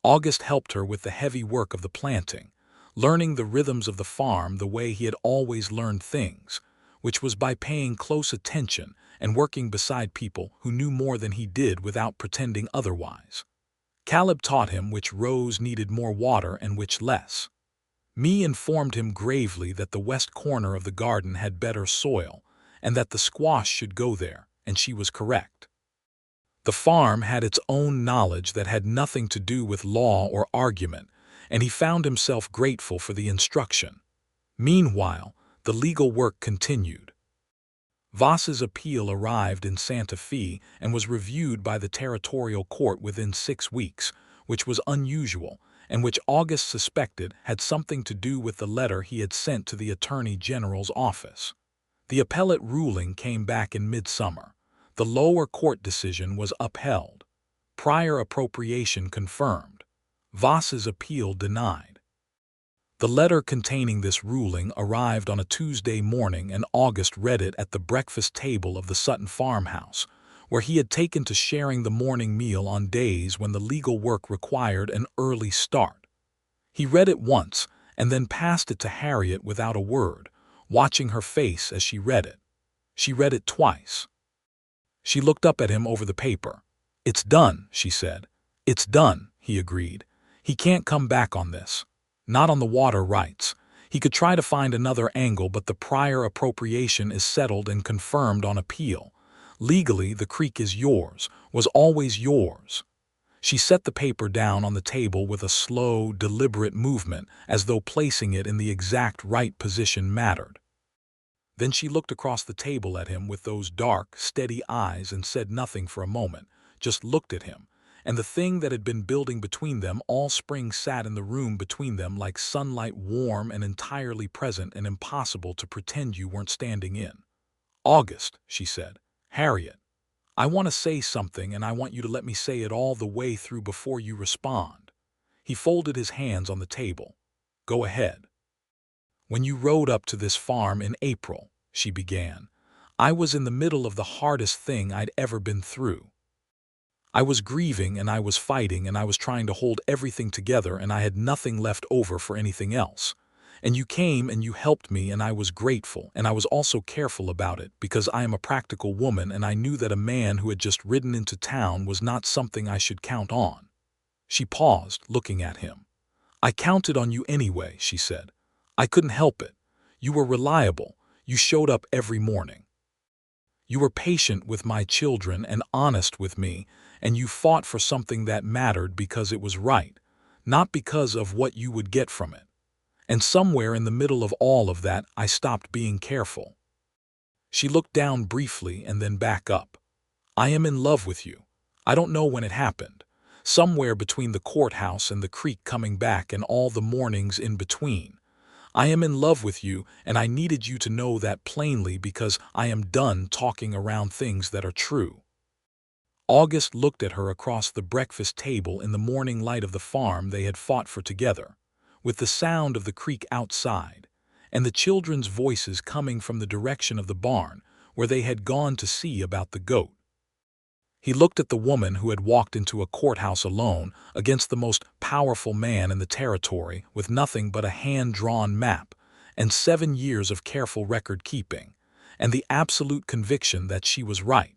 August helped her with the heavy work of the planting, learning the rhythms of the farm the way he had always learned things, which was by paying close attention and working beside people who knew more than he did without pretending otherwise. Caleb taught him which rows needed more water and which less. Me informed him gravely that the west corner of the garden had better soil, and that the squash should go there, and she was correct. The farm had its own knowledge that had nothing to do with law or argument, and he found himself grateful for the instruction. Meanwhile, the legal work continued. Voss's appeal arrived in Santa Fe and was reviewed by the territorial court within 6 weeks, which was unusual, and which August suspected had something to do with the letter he had sent to the Attorney General's office. The appellate ruling came back in midsummer. The lower court decision was upheld. Prior appropriation confirmed. Voss's appeal denied. The letter containing this ruling arrived on a Tuesday morning, and August read it at the breakfast table of the Sutton farmhouse, where he had taken to sharing the morning meal on days when the legal work required an early start. He read it once and then passed it to Harriet without a word, watching her face as she read it. She read it twice. She looked up at him over the paper. "It's done," she said. "It's done," he agreed. "He can't come back on this. Not on the water rights. He could try to find another angle, but the prior appropriation is settled and confirmed on appeal. Legally, the creek is yours, was always yours." She set the paper down on the table with a slow, deliberate movement, as though placing it in the exact right position mattered. Then she looked across the table at him with those dark, steady eyes and said nothing for a moment, just looked at him, and the thing that had been building between them all spring sat in the room between them like sunlight, warm and entirely present and impossible to pretend you weren't standing in. "August," she said. "Harriet, I want to say something and I want you to let me say it all the way through before you respond." He folded his hands on the table. "Go ahead." "When you rode up to this farm in April," she began, "I was in the middle of the hardest thing I'd ever been through. I was grieving and I was fighting and I was trying to hold everything together and I had nothing left over for anything else. And you came and you helped me and I was grateful and I was also careful about it because I am a practical woman and I knew that a man who had just ridden into town was not something I should count on." She paused, looking at him. "I counted on you anyway," she said. "I couldn't help it. You were reliable. You showed up every morning. You were patient with my children and honest with me, and you fought for something that mattered because it was right, not because of what you would get from it. And somewhere in the middle of all of that, I stopped being careful." She looked down briefly and then back up. "I am in love with you. I don't know when it happened. Somewhere between the courthouse and the creek coming back and all the mornings in between. I am in love with you, and I needed you to know that plainly because I am done talking around things that are true." August looked at her across the breakfast table in the morning light of the farm they had fought for together, with the sound of the creek outside, and the children's voices coming from the direction of the barn where they had gone to see about the goat. He looked at the woman who had walked into a courthouse alone against the most powerful man in the territory with nothing but a hand-drawn map and 7 years of careful record-keeping, and the absolute conviction that she was right.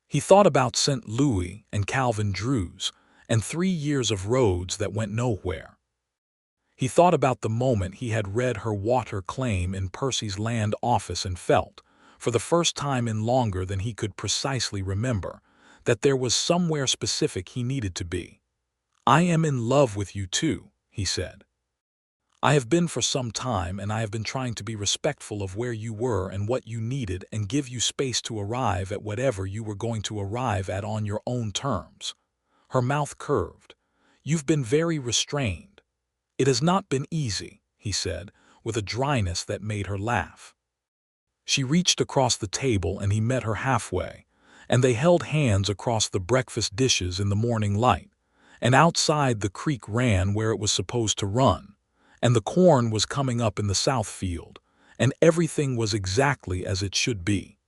He thought about St. Louis and Calvin Drew's and 3 years of roads that went nowhere. He thought about the moment he had read her water claim in Percy's land office and felt, for the first time in longer than he could precisely remember, that there was somewhere specific he needed to be. "I am in love with you too," he said. "I have been for some time and I have been trying to be respectful of where you were and what you needed and give you space to arrive at whatever you were going to arrive at on your own terms." Her mouth curved. "You've been very restrained. It has not been easy," he said, with a dryness that made her laugh. She reached across the table and he met her halfway, and they held hands across the breakfast dishes in the morning light, and outside the creek ran where it was supposed to run, and the corn was coming up in the south field, and everything was exactly as it should be.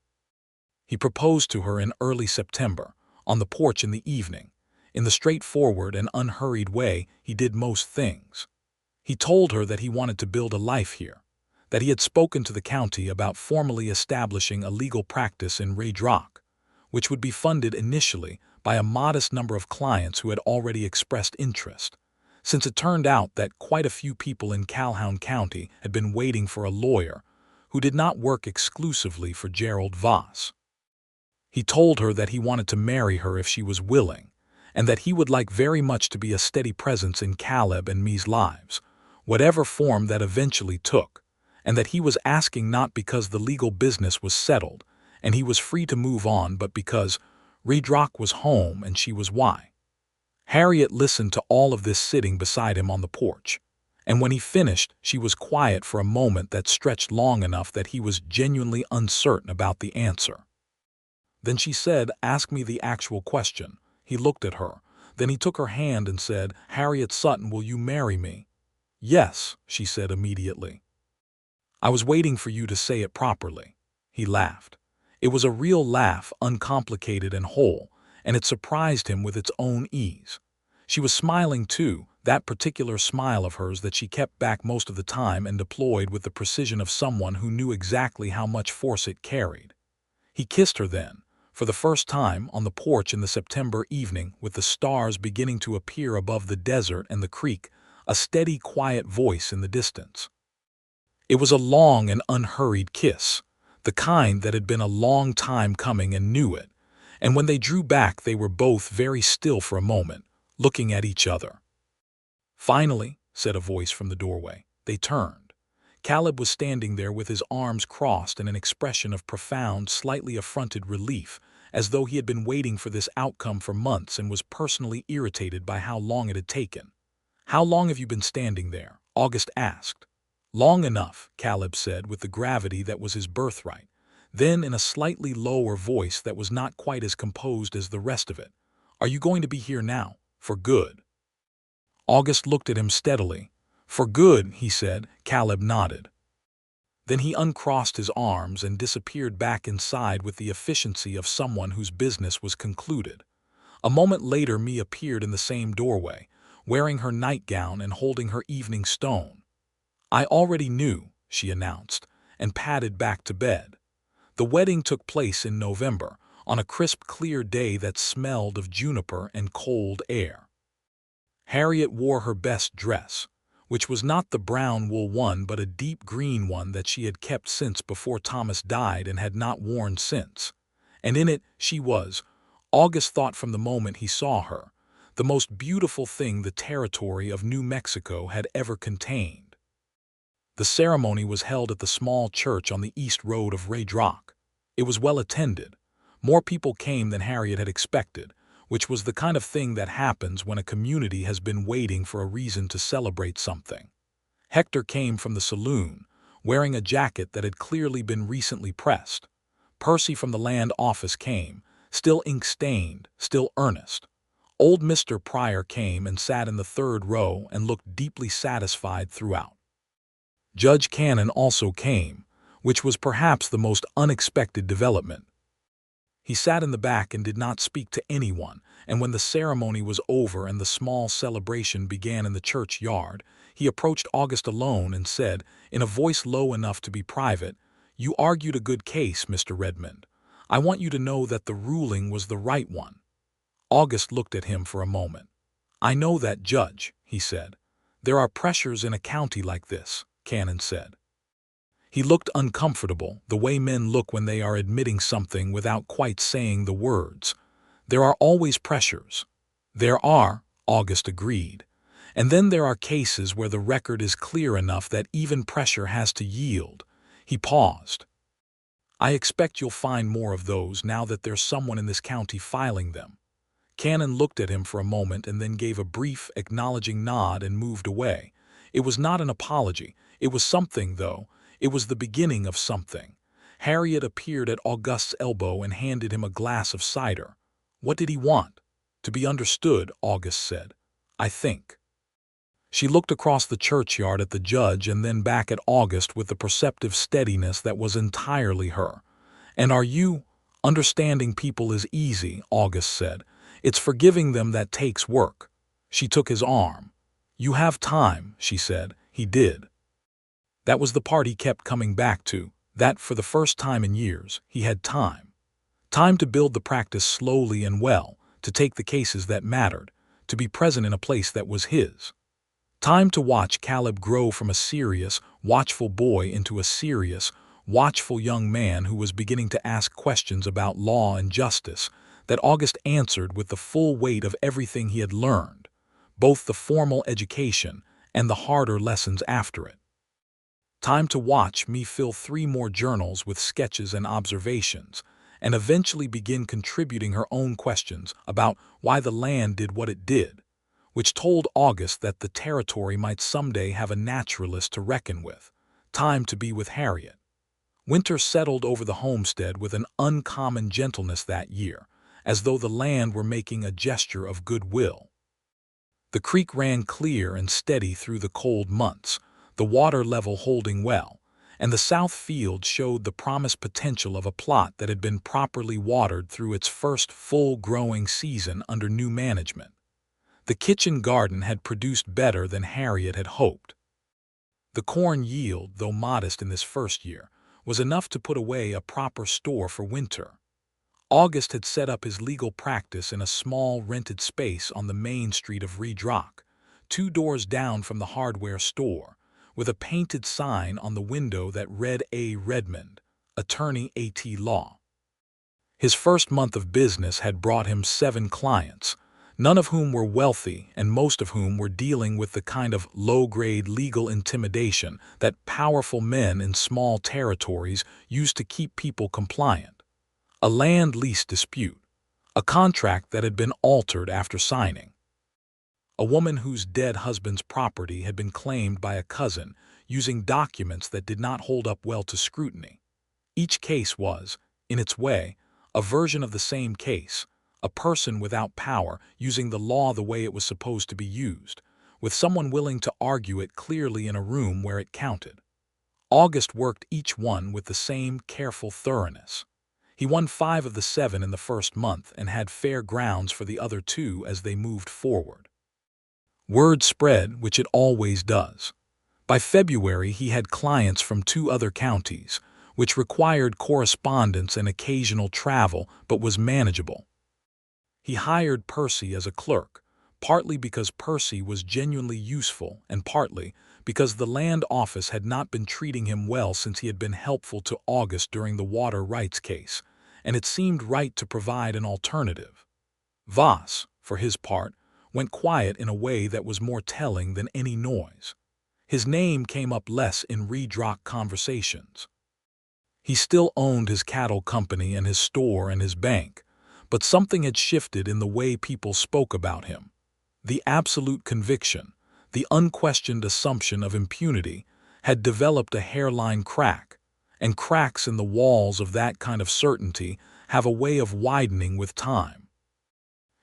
He proposed to her in early September, on the porch in the evening, in the straightforward and unhurried way he did most things. He told her that he wanted to build a life here, that he had spoken to the county about formally establishing a legal practice in Red Rock, which would be funded initially by a modest number of clients who had already expressed interest, since it turned out that quite a few people in Calhoun County had been waiting for a lawyer who did not work exclusively for Gerald Voss. He told her that he wanted to marry her if she was willing, and that he would like very much to be a steady presence in Caleb and me's lives, whatever form that eventually took, and that he was asking not because the legal business was settled, and he was free to move on, but because Red Rock was home and she was why. Harriet listened to all of this sitting beside him on the porch, and when he finished, she was quiet for a moment that stretched long enough that he was genuinely uncertain about the answer. Then she said, "Ask me the actual question." He looked at her. Then he took her hand and said, "Harriet Sutton, will you marry me?" "Yes," she said immediately. "I was waiting for you to say it properly." He laughed. It was a real laugh, uncomplicated and whole, and it surprised him with its own ease. She was smiling too, that particular smile of hers that she kept back most of the time and deployed with the precision of someone who knew exactly how much force it carried. He kissed her then, for the first time, on the porch in the September evening with the stars beginning to appear above the desert and the creek, a steady, quiet voice in the distance. It was a long and unhurried kiss, the kind that had been a long time coming and knew it, and when they drew back they were both very still for a moment, looking at each other. "Finally," said a voice from the doorway. They turned. Caleb was standing there with his arms crossed and an expression of profound, slightly affronted relief, as though he had been waiting for this outcome for months and was personally irritated by how long it had taken. "How long have you been standing there?" August asked. "Long enough," Caleb said with the gravity that was his birthright. Then, in a slightly lower voice that was not quite as composed as the rest of it, "Are you going to be here now, for good?" August looked at him steadily. "For good," he said. Caleb nodded. Then he uncrossed his arms and disappeared back inside with the efficiency of someone whose business was concluded. A moment later Mia appeared in the same doorway, wearing her nightgown and holding her evening stone. "I already knew," she announced, and padded back to bed. The wedding took place in November, on a crisp, clear day that smelled of juniper and cold air. Harriet wore her best dress, which was not the brown wool one but a deep green one that she had kept since before Thomas died and had not worn since. And in it she was, August thought from the moment he saw her, the most beautiful thing the territory of New Mexico had ever contained. The ceremony was held at the small church on the east road of Red Rock. It was well attended. More people came than Harriet had expected, which was the kind of thing that happens when a community has been waiting for a reason to celebrate something. Hector came from the saloon, wearing a jacket that had clearly been recently pressed. Percy from the land office came, still ink-stained, still earnest. Old Mr. Pryor came and sat in the third row and looked deeply satisfied throughout. Judge Cannon also came, which was perhaps the most unexpected development. He sat in the back and did not speak to anyone, and when the ceremony was over and the small celebration began in the churchyard, he approached August alone and said, in a voice low enough to be private, "You argued a good case, Mr. Redmond. I want you to know that the ruling was the right one." August looked at him for a moment. "I know that, Judge," he said. "There are pressures in a county like this," Cannon said. He looked uncomfortable, the way men look when they are admitting something without quite saying the words. "There are always pressures." "There are," August agreed. "And then there are cases where the record is clear enough that even pressure has to yield." He paused. "I expect you'll find more of those now that there's someone in this county filing them." Cannon looked at him for a moment and then gave a brief, acknowledging nod and moved away. It was not an apology. It was something, though. It was the beginning of something. Harriet appeared at August's elbow and handed him a glass of cider. "What did he want?" "To be understood," August said. "I think." She looked across the churchyard at the judge and then back at August with the perceptive steadiness that was entirely her. "And are you—" "Understanding people is easy," August said. "It's forgiving them that takes work." She took his arm. "You have time," she said. He did. That was the part he kept coming back to, that for the first time in years, he had time. Time to build the practice slowly and well, to take the cases that mattered, to be present in a place that was his. Time to watch Caleb grow from a serious, watchful boy into a serious, watchful young man who was beginning to ask questions about law and justice that August answered with the full weight of everything he had learned, both the formal education and the harder lessons after it. Time to watch me fill 3 more journals with sketches and observations, and eventually begin contributing her own questions about why the land did what it did, which told August that the territory might someday have a naturalist to reckon with. Time to be with Harriet. Winter settled over the homestead with an uncommon gentleness that year, as though the land were making a gesture of goodwill. The creek ran clear and steady through the cold months, the water level holding well, and the south field showed the promised potential of a plot that had been properly watered through its first full growing season under new management. The kitchen garden had produced better than Harriet had hoped. The corn yield, though modest in this first year, was enough to put away a proper store for winter. August had set up his legal practice in a small rented space on the main street of Red Rock, 2 doors down from the hardware store, with a painted sign on the window that read A. Redmond, attorney at law. His first month of business had brought him 7 clients, none of whom were wealthy and most of whom were dealing with the kind of low-grade legal intimidation that powerful men in small territories used to keep people compliant. A land lease dispute, a contract that had been altered after signing. A woman whose dead husband's property had been claimed by a cousin using documents that did not hold up well to scrutiny. Each case was, in its way, a version of the same case, a person without power using the law the way it was supposed to be used, with someone willing to argue it clearly in a room where it counted. August worked each one with the same careful thoroughness. He won 5 of the 7 in the first month and had fair grounds for the other 2 as they moved forward. Word spread, which it always does. By February, he had clients from 2 other counties, which required correspondence and occasional travel but was manageable. He hired Percy as a clerk, partly because Percy was genuinely useful and partly because the land office had not been treating him well since he had been helpful to August during the water rights case, and it seemed right to provide an alternative. Voss, for his part, went quiet in a way that was more telling than any noise. His name came up less in Redrock conversations. He still owned his cattle company and his store and his bank, but something had shifted in the way people spoke about him. The absolute conviction, the unquestioned assumption of impunity, had developed a hairline crack, and cracks in the walls of that kind of certainty have a way of widening with time.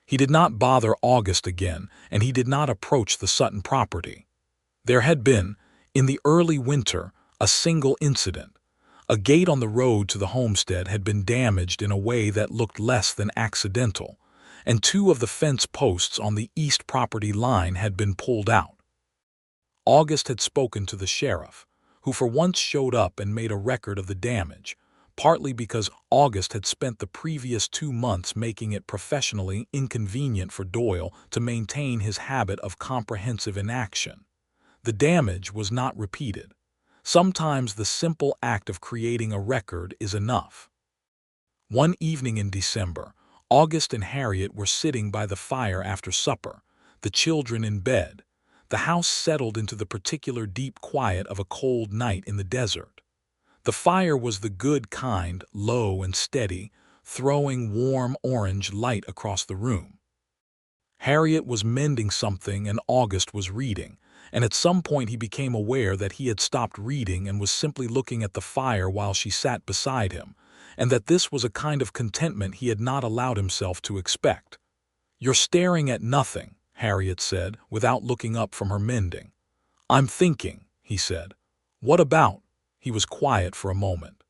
He did not bother August again, and he did not approach the Sutton property. There had been, in the early winter, a single incident. A gate on the road to the homestead had been damaged in a way that looked less than accidental, and 2 of the fence posts on the east property line had been pulled out. August had spoken to the sheriff, who for once showed up and made a record of the damage, partly because August had spent the previous 2 months making it professionally inconvenient for Doyle to maintain his habit of comprehensive inaction. The damage was not repeated. Sometimes the simple act of creating a record is enough. One evening in December, August and Harriet were sitting by the fire after supper, the children in bed. The house settled into the particular deep quiet of a cold night in the desert. The fire was the good kind, low and steady, throwing warm orange light across the room. Harriet was mending something and August was reading, and at some point he became aware that he had stopped reading and was simply looking at the fire while she sat beside him, and that this was a kind of contentment he had not allowed himself to expect. "You're staring at nothing," Harriet said, without looking up from her mending. "I'm thinking," he said. "What about?" He was quiet for a moment.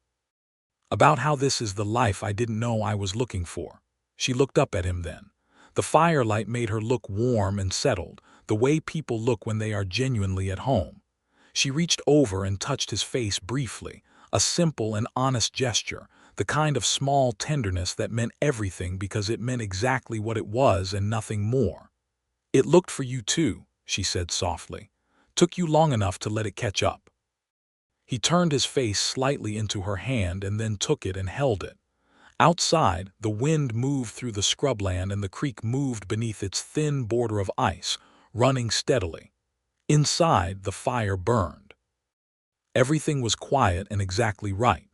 "About how this is the life I didn't know I was looking for." She looked up at him then. The firelight made her look warm and settled, the way people look when they are genuinely at home. She reached over and touched his face briefly, a simple and honest gesture, the kind of small tenderness that meant everything because it meant exactly what it was and nothing more. "It looked for you too," she said softly. "Took you long enough to let it catch up." He turned his face slightly into her hand and then took it and held it. Outside, the wind moved through the scrubland and the creek moved beneath its thin border of ice, running steadily. Inside, the fire burned. Everything was quiet and exactly right.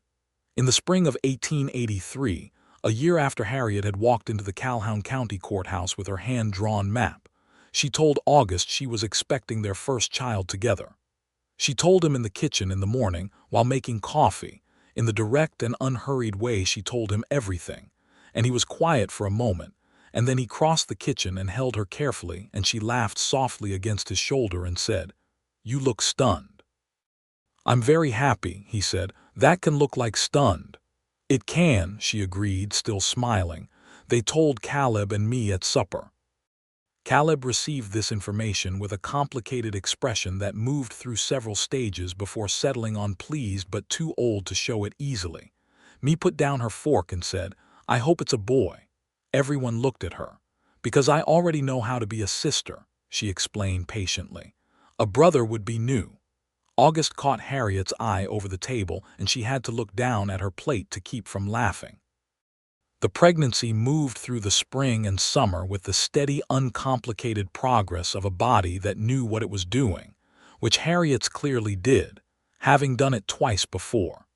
In the spring of 1883, a year after Harriet had walked into the Calhoun County courthouse with her hand-drawn map, she told August she was expecting their first child together. She told him in the kitchen in the morning, while making coffee. In the direct and unhurried way she told him everything, and he was quiet for a moment, and then he crossed the kitchen and held her carefully, and she laughed softly against his shoulder and said, "You look stunned." "I'm very happy," he said. "That can look like stunned." "It can," she agreed, still smiling. "They told Caleb and me at supper." Caleb received this information with a complicated expression that moved through several stages before settling on pleased but too old to show it easily. Me put down her fork and said, "I hope it's a boy." Everyone looked at her. "Because I already know how to be a sister," she explained patiently. "A brother would be new." August caught Harriet's eye over the table, and she had to look down at her plate to keep from laughing. The pregnancy moved through the spring and summer with the steady, uncomplicated progress of a body that knew what it was doing, which Harriet's clearly did, having done it twice before.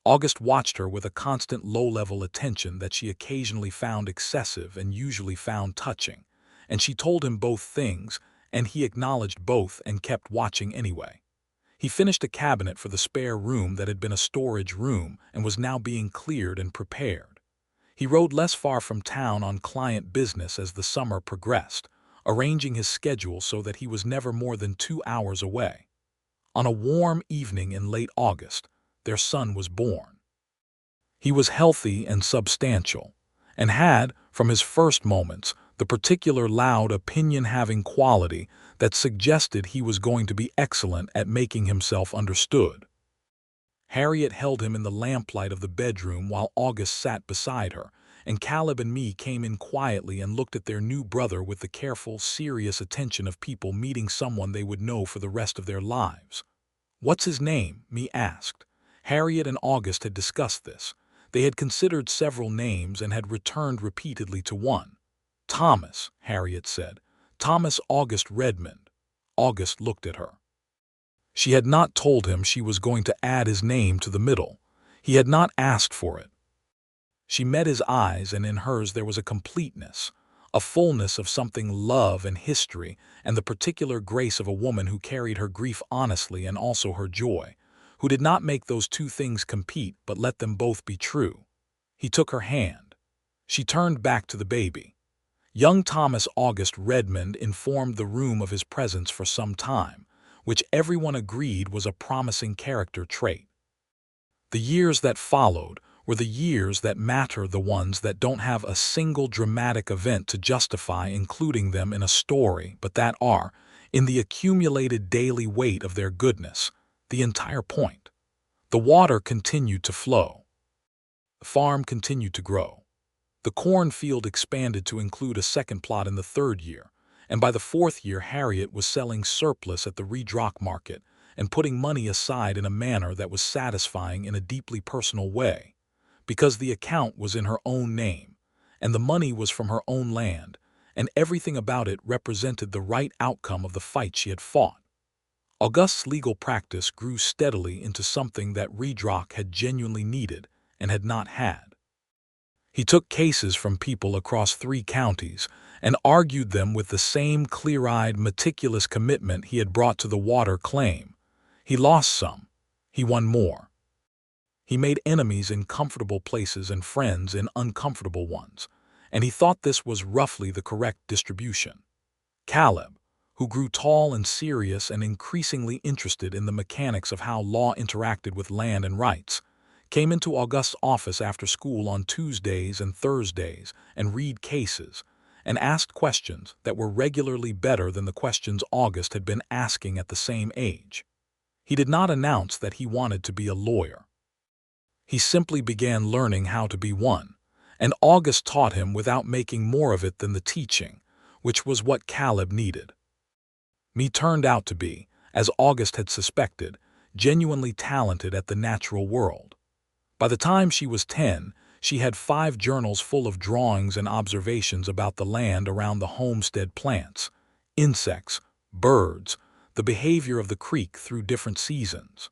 August watched her with a constant low-level attention that she occasionally found excessive and usually found touching, and she told him both things, and he acknowledged both and kept watching anyway. He finished a cabinet for the spare room that had been a storage room and was now being cleared and prepared. He rode less far from town on client business as the summer progressed, arranging his schedule so that he was never more than 2 hours away. On a warm evening in late August, their son was born. He was healthy and substantial, and had, from his first moments, the particular loud opinion-having quality that suggested he was going to be excellent at making himself understood. Harriet held him in the lamplight of the bedroom while August sat beside her, and Caleb and me came in quietly and looked at their new brother with the careful, serious attention of people meeting someone they would know for the rest of their lives. "What's his name?" me asked. Harriet and August had discussed this. They had considered several names and had returned repeatedly to one. "Thomas," Harriet said. "Thomas August Redmond." August looked at her. She had not told him she was going to add his name to the middle. He had not asked for it. She met his eyes, and in hers there was a completeness, a fullness of something love and history, and the particular grace of a woman who carried her grief honestly and also her joy, who did not make those two things compete but let them both be true. He took her hand. She turned back to the baby. Young Thomas August Redmond informed the room of his presence for some time, which everyone agreed was a promising character trait. The years that followed were the years that matter, the ones that don't have a single dramatic event to justify including them in a story, but that are, in the accumulated daily weight of their goodness, the entire point. The water continued to flow. The farm continued to grow. The cornfield expanded to include a second plot in the third year, and by the fourth year Harriet was selling surplus at the Redrock market and putting money aside in a manner that was satisfying in a deeply personal way, because the account was in her own name, and the money was from her own land, and everything about it represented the right outcome of the fight she had fought. August's legal practice grew steadily into something that Redrock had genuinely needed and had not had. He took cases from people across 3 counties and argued them with the same clear-eyed, meticulous commitment he had brought to the water claim. He lost some. He won more. He made enemies in comfortable places and friends in uncomfortable ones, and he thought this was roughly the correct distribution. Caleb, who grew tall and serious and increasingly interested in the mechanics of how law interacted with land and rights, came into August's office after school on Tuesdays and Thursdays and read cases, and asked questions that were regularly better than the questions August had been asking at the same age. He did not announce that he wanted to be a lawyer. He simply began learning how to be one, and August taught him without making more of it than the teaching, which was what Caleb needed. Me turned out to be, as August had suspected, genuinely talented at the natural world. By the time she was 10, she had 5 journals full of drawings and observations about the land around the homestead, plants, insects, birds, the behavior of the creek through different seasons.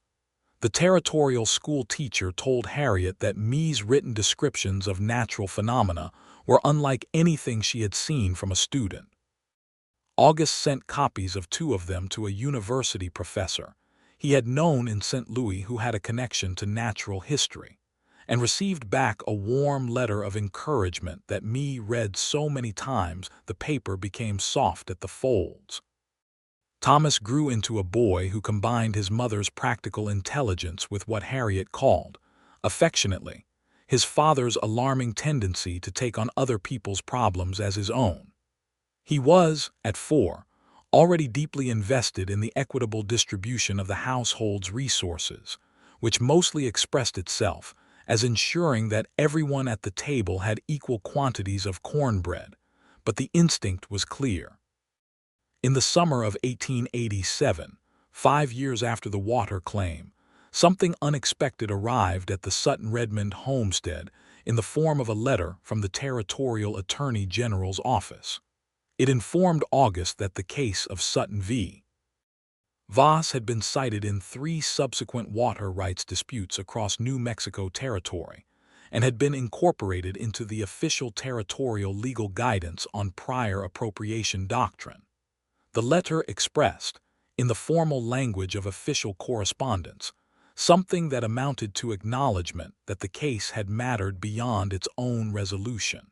The territorial school teacher told Harriet that Me's written descriptions of natural phenomena were unlike anything she had seen from a student. August sent copies of 2 of them to a university professor he had known in St. Louis who had a connection to natural history, and received back a warm letter of encouragement that Me read so many times the paper became soft at the folds. Thomas grew into a boy who combined his mother's practical intelligence with what Harriet called, affectionately, his father's alarming tendency to take on other people's problems as his own. He was, at 4, already deeply invested in the equitable distribution of the household's resources, which mostly expressed itself as ensuring that everyone at the table had equal quantities of cornbread, but the instinct was clear. In the summer of 1887, 5 years after the water claim, something unexpected arrived at the Sutton Redmond homestead in the form of a letter from the Territorial Attorney General's office. It informed August that the case of Sutton v. Voss had been cited in 3 subsequent water rights disputes across New Mexico territory and had been incorporated into the official territorial legal guidance on prior appropriation doctrine. The letter expressed, in the formal language of official correspondence, something that amounted to acknowledgement that the case had mattered beyond its own resolution.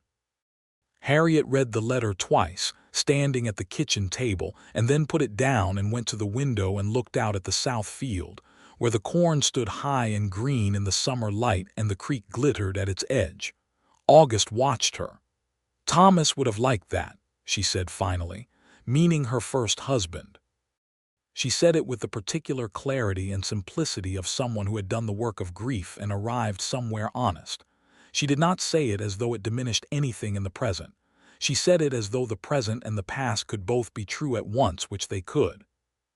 Harriet read the letter twice, standing at the kitchen table, and then put it down and went to the window and looked out at the south field, where the corn stood high and green in the summer light and the creek glittered at its edge. August watched her. "Thomas would have liked that," she said finally, meaning her first husband. She said it with the particular clarity and simplicity of someone who had done the work of grief and arrived somewhere honest. She did not say it as though it diminished anything in the present. She said it as though the present and the past could both be true at once, which they could.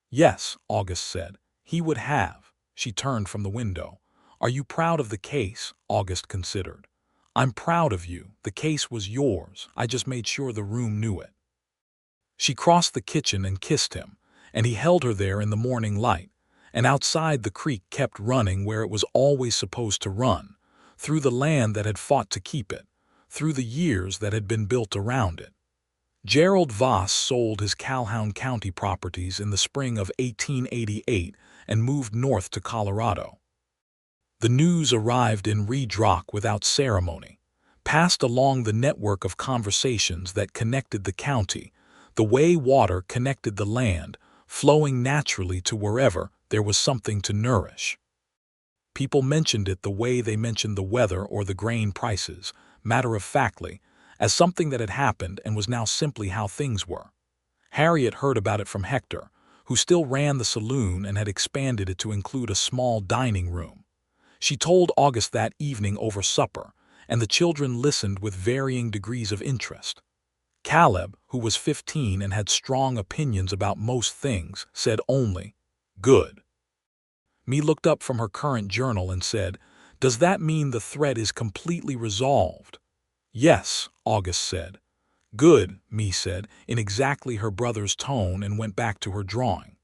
"Yes," August said, "he would have." She turned from the window. "Are you proud of the case?" August considered. "I'm proud of you. The case was yours. I just made sure the room knew it." She crossed the kitchen and kissed him, and he held her there in the morning light, and outside the creek kept running where it was always supposed to run, through the land that had fought to keep it, through the years that had been built around it. Gerald Voss sold his Calhoun County properties in the spring of 1888 and moved north to Colorado. The news arrived in Red Rock without ceremony, passed along the network of conversations that connected the county, the way water connected the land, flowing naturally to wherever there was something to nourish. People mentioned it the way they mentioned the weather or the grain prices, matter-of-factly, as something that had happened and was now simply how things were. Harriet heard about it from Hector, who still ran the saloon and had expanded it to include a small dining room. She told August that evening over supper, and the children listened with varying degrees of interest. Caleb, who was 15 and had strong opinions about most things, said only, "Good." Me looked up from her current journal and said, "Does that mean the threat is completely resolved?" "Yes," August said. "Good," Me said, in exactly her brother's tone, and went back to her drawing.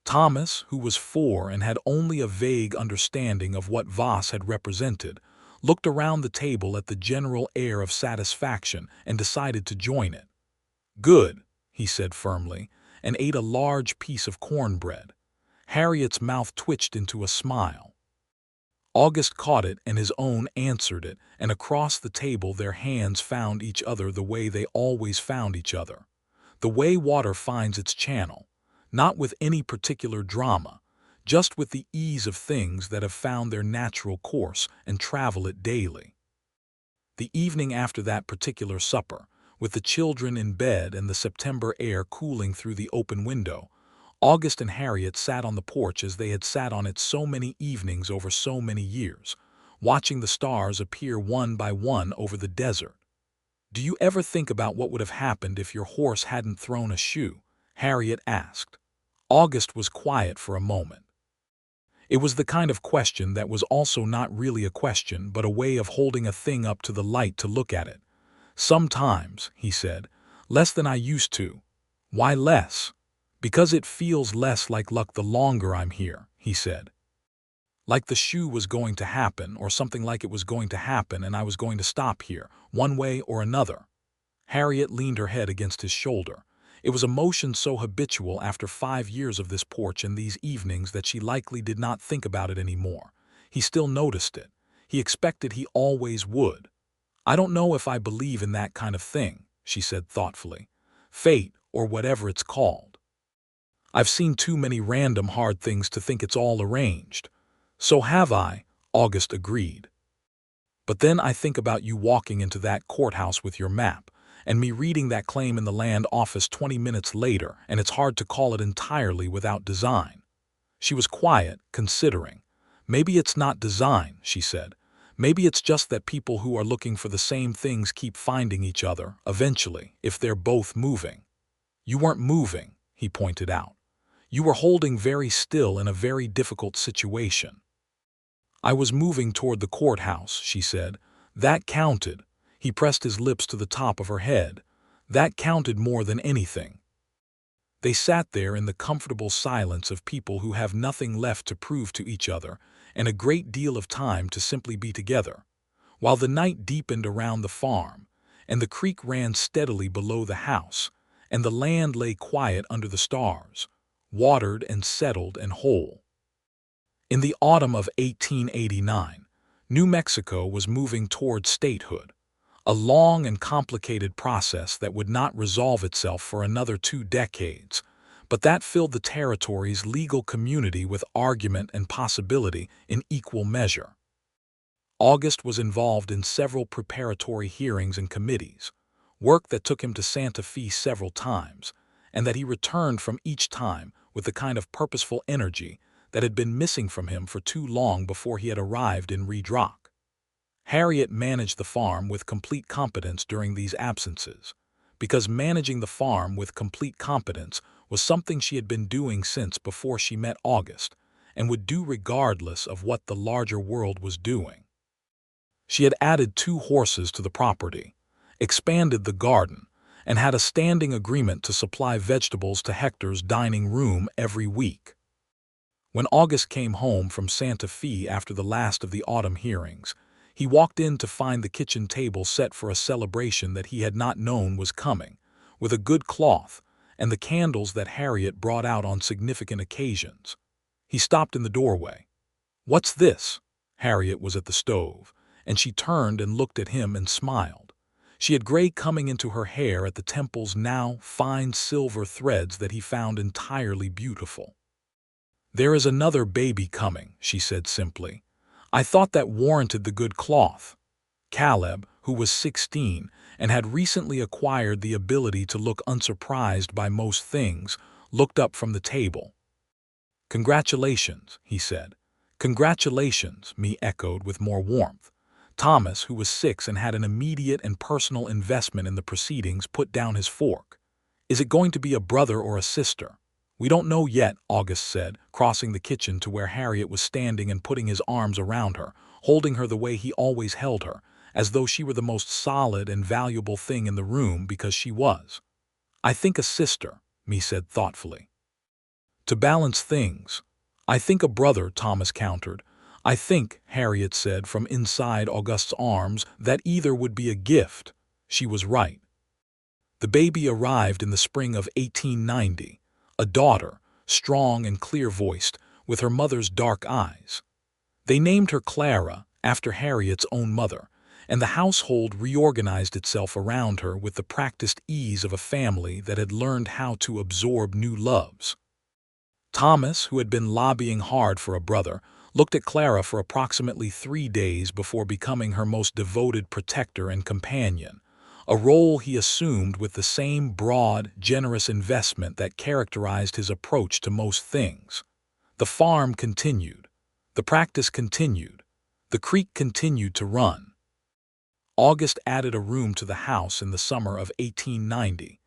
Thomas, who was 4 and had only a vague understanding of what Voss had represented, looked around the table at the general air of satisfaction and decided to join it. "Good," he said firmly, and ate a large piece of cornbread. Harriet's mouth twitched into a smile. August caught it and his own answered it, and across the table their hands found each other the way they always found each other. The way water finds its channel, not with any particular drama, just with the ease of things that have found their natural course and travel it daily. The evening after that particular supper, with the children in bed and the September air cooling through the open window, August and Harriet sat on the porch as they had sat on it so many evenings over so many years, watching the stars appear one by one over the desert. "Do you ever think about what would have happened if your horse hadn't thrown a shoe?" Harriet asked. August was quiet for a moment. It was the kind of question that was also not really a question but a way of holding a thing up to the light to look at it. "Sometimes," he said, "less than I used to." "Why less?" "Because it feels less like luck the longer I'm here," he said. "Like the shoe was going to happen, or something like it was going to happen and I was going to stop here, one way or another." Harriet leaned her head against his shoulder. It was a motion so habitual after 5 years of this porch and these evenings that she likely did not think about it anymore. He still noticed it. He expected he always would. "I don't know if I believe in that kind of thing," she said thoughtfully. "Fate, or whatever it's called. I've seen too many random hard things to think it's all arranged." "So have I," August agreed. "But then I think about you walking into that courthouse with your map, and me reading that claim in the land office 20 minutes later, and it's hard to call it entirely without design." She was quiet, considering. "Maybe it's not design," she said. "Maybe it's just that people who are looking for the same things keep finding each other, eventually, if they're both moving." "You weren't moving," he pointed out. "You were holding very still in a very difficult situation." "I was moving toward the courthouse," she said, That counted. He pressed his lips to the top of her head. That counted more than anything. They sat there in the comfortable silence of people who have nothing left to prove to each other and a great deal of time to simply be together, while the night deepened around the farm, and the creek ran steadily below the house, and the land lay quiet under the stars, watered and settled and whole. In the autumn of 1889, New Mexico was moving toward statehood, a long and complicated process that would not resolve itself for another 2 decades, but that filled the territory's legal community with argument and possibility in equal measure. August was involved in several preparatory hearings and committees, work that took him to Santa Fe several times, and that he returned from each time with the kind of purposeful energy that had been missing from him for too long before he had arrived in Red Rock. Harriet managed the farm with complete competence during these absences, because managing the farm with complete competence was something she had been doing since before she met August, and would do regardless of what the larger world was doing. She had added 2 horses to the property, expanded the garden, and had a standing agreement to supply vegetables to Hector's dining room every week. When August came home from Santa Fe after the last of the autumn hearings, he walked in to find the kitchen table set for a celebration that he had not known was coming, with a good cloth and the candles that Harriet brought out on significant occasions. He stopped in the doorway. "What's this?" Harriet was at the stove, and she turned and looked at him and smiled. She had gray coming into her hair at the temples, now fine silver threads that he found entirely beautiful. "There is another baby coming," she said simply. "I thought that warranted the good cloth." Caleb, who was 16 and had recently acquired the ability to look unsurprised by most things, looked up from the table. "Congratulations," he said. "Congratulations," Mee echoed with more warmth. Thomas, who was 6 and had an immediate and personal investment in the proceedings, put down his fork. "Is it going to be a brother or a sister?" "We don't know yet," August said, crossing the kitchen to where Harriet was standing and putting his arms around her, holding her the way he always held her, as though she were the most solid and valuable thing in the room, because she was. "I think a sister," Mee said thoughtfully. "To balance things." "I think a brother," Thomas countered. "I think," Harriet said from inside August's arms, "that either would be a gift." She was right. The baby arrived in the spring of 1890. A daughter, strong and clear-voiced, with her mother's dark eyes. They named her Clara, after Harriet's own mother, and the household reorganized itself around her with the practiced ease of a family that had learned how to absorb new loves. Thomas, who had been lobbying hard for a brother, looked at Clara for approximately 3 days before becoming her most devoted protector and companion, a role he assumed with the same broad, generous investment that characterized his approach to most things. The farm continued. The practice continued. The creek continued to run. August added a room to the house in the summer of 1890,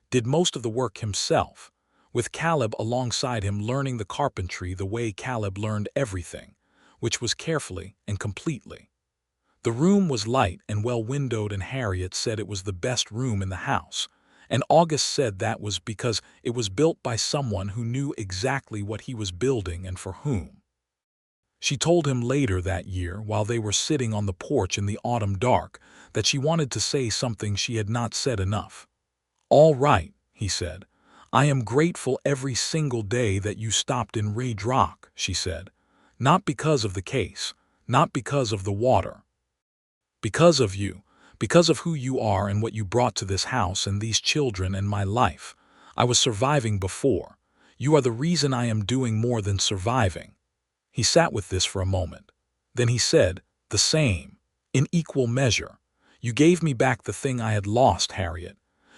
did most of the work himself, with Caleb alongside him learning the carpentry the way Caleb learned everything, which was carefully and completely. The room was light and well-windowed, and Harriet said it was the best room in the house, and August said that was because it was built by someone who knew exactly what he was building and for whom. She told him later that year, while they were sitting on the porch in the autumn dark, that she wanted to say something she had not said enough. "All right," he said. "I am grateful every single day that you stopped in Red Rock," she said. "Not because of the case, not because of the water. Because of you, because of who you are and what you brought to this house and these children and my life. I was surviving before. You are the reason I am doing more than surviving." He sat with this for a moment. Then he said, "The same, in equal measure. You gave me back the thing I had lost, Harriet.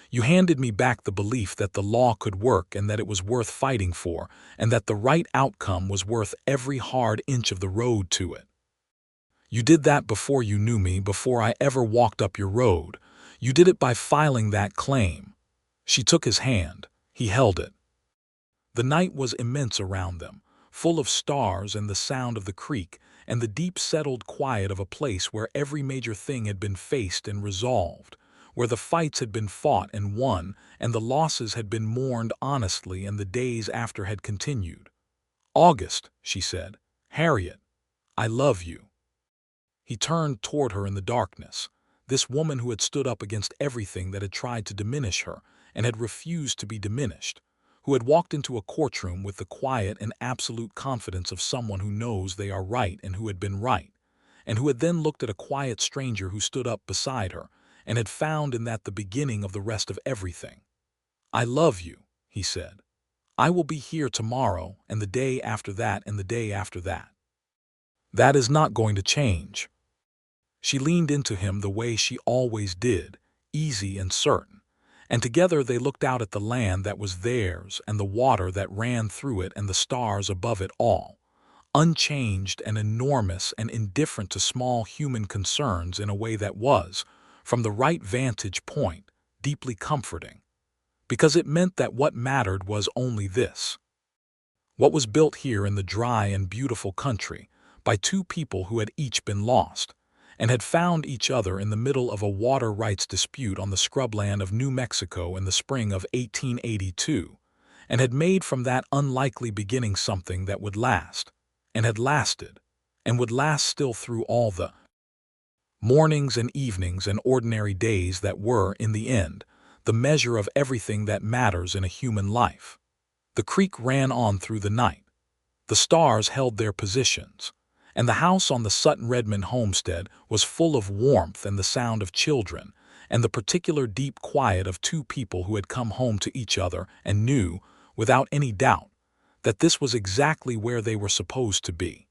You handed me back the belief that the law could work and that it was worth fighting for, and that the right outcome was worth every hard inch of the road to it. You did that before you knew me, before I ever walked up your road. You did it by filing that claim." She took his hand. He held it. The night was immense around them, full of stars and the sound of the creek, and the deep settled quiet of a place where every major thing had been faced and resolved, where the fights had been fought and won, and the losses had been mourned honestly, and the days after had continued. "August," she said. "Harriet, I love you." He turned toward her in the darkness, this woman who had stood up against everything that had tried to diminish her and had refused to be diminished, who had walked into a courtroom with the quiet and absolute confidence of someone who knows they are right and who had been right, and who had then looked at a quiet stranger who stood up beside her and had found in that the beginning of the rest of everything. "I love you," he said. "I will be here tomorrow and the day after that and the day after that. That is not going to change." She leaned into him the way she always did, easy and certain, and together they looked out at the land that was theirs and the water that ran through it and the stars above it all, unchanged and enormous and indifferent to small human concerns in a way that was, from the right vantage point, deeply comforting, because it meant that what mattered was only this: what was built here in the dry and beautiful country by two people who had each been lost, and had found each other in the middle of a water rights dispute on the scrubland of New Mexico in the spring of 1882, and had made from that unlikely beginning something that would last, and had lasted, and would last still through all the mornings and evenings and ordinary days that were, in the end, the measure of everything that matters in a human life. The creek ran on through the night. The stars held their positions, and the house on the Sutton Redmond homestead was full of warmth and the sound of children, and the particular deep quiet of two people who had come home to each other and knew, without any doubt, that this was exactly where they were supposed to be.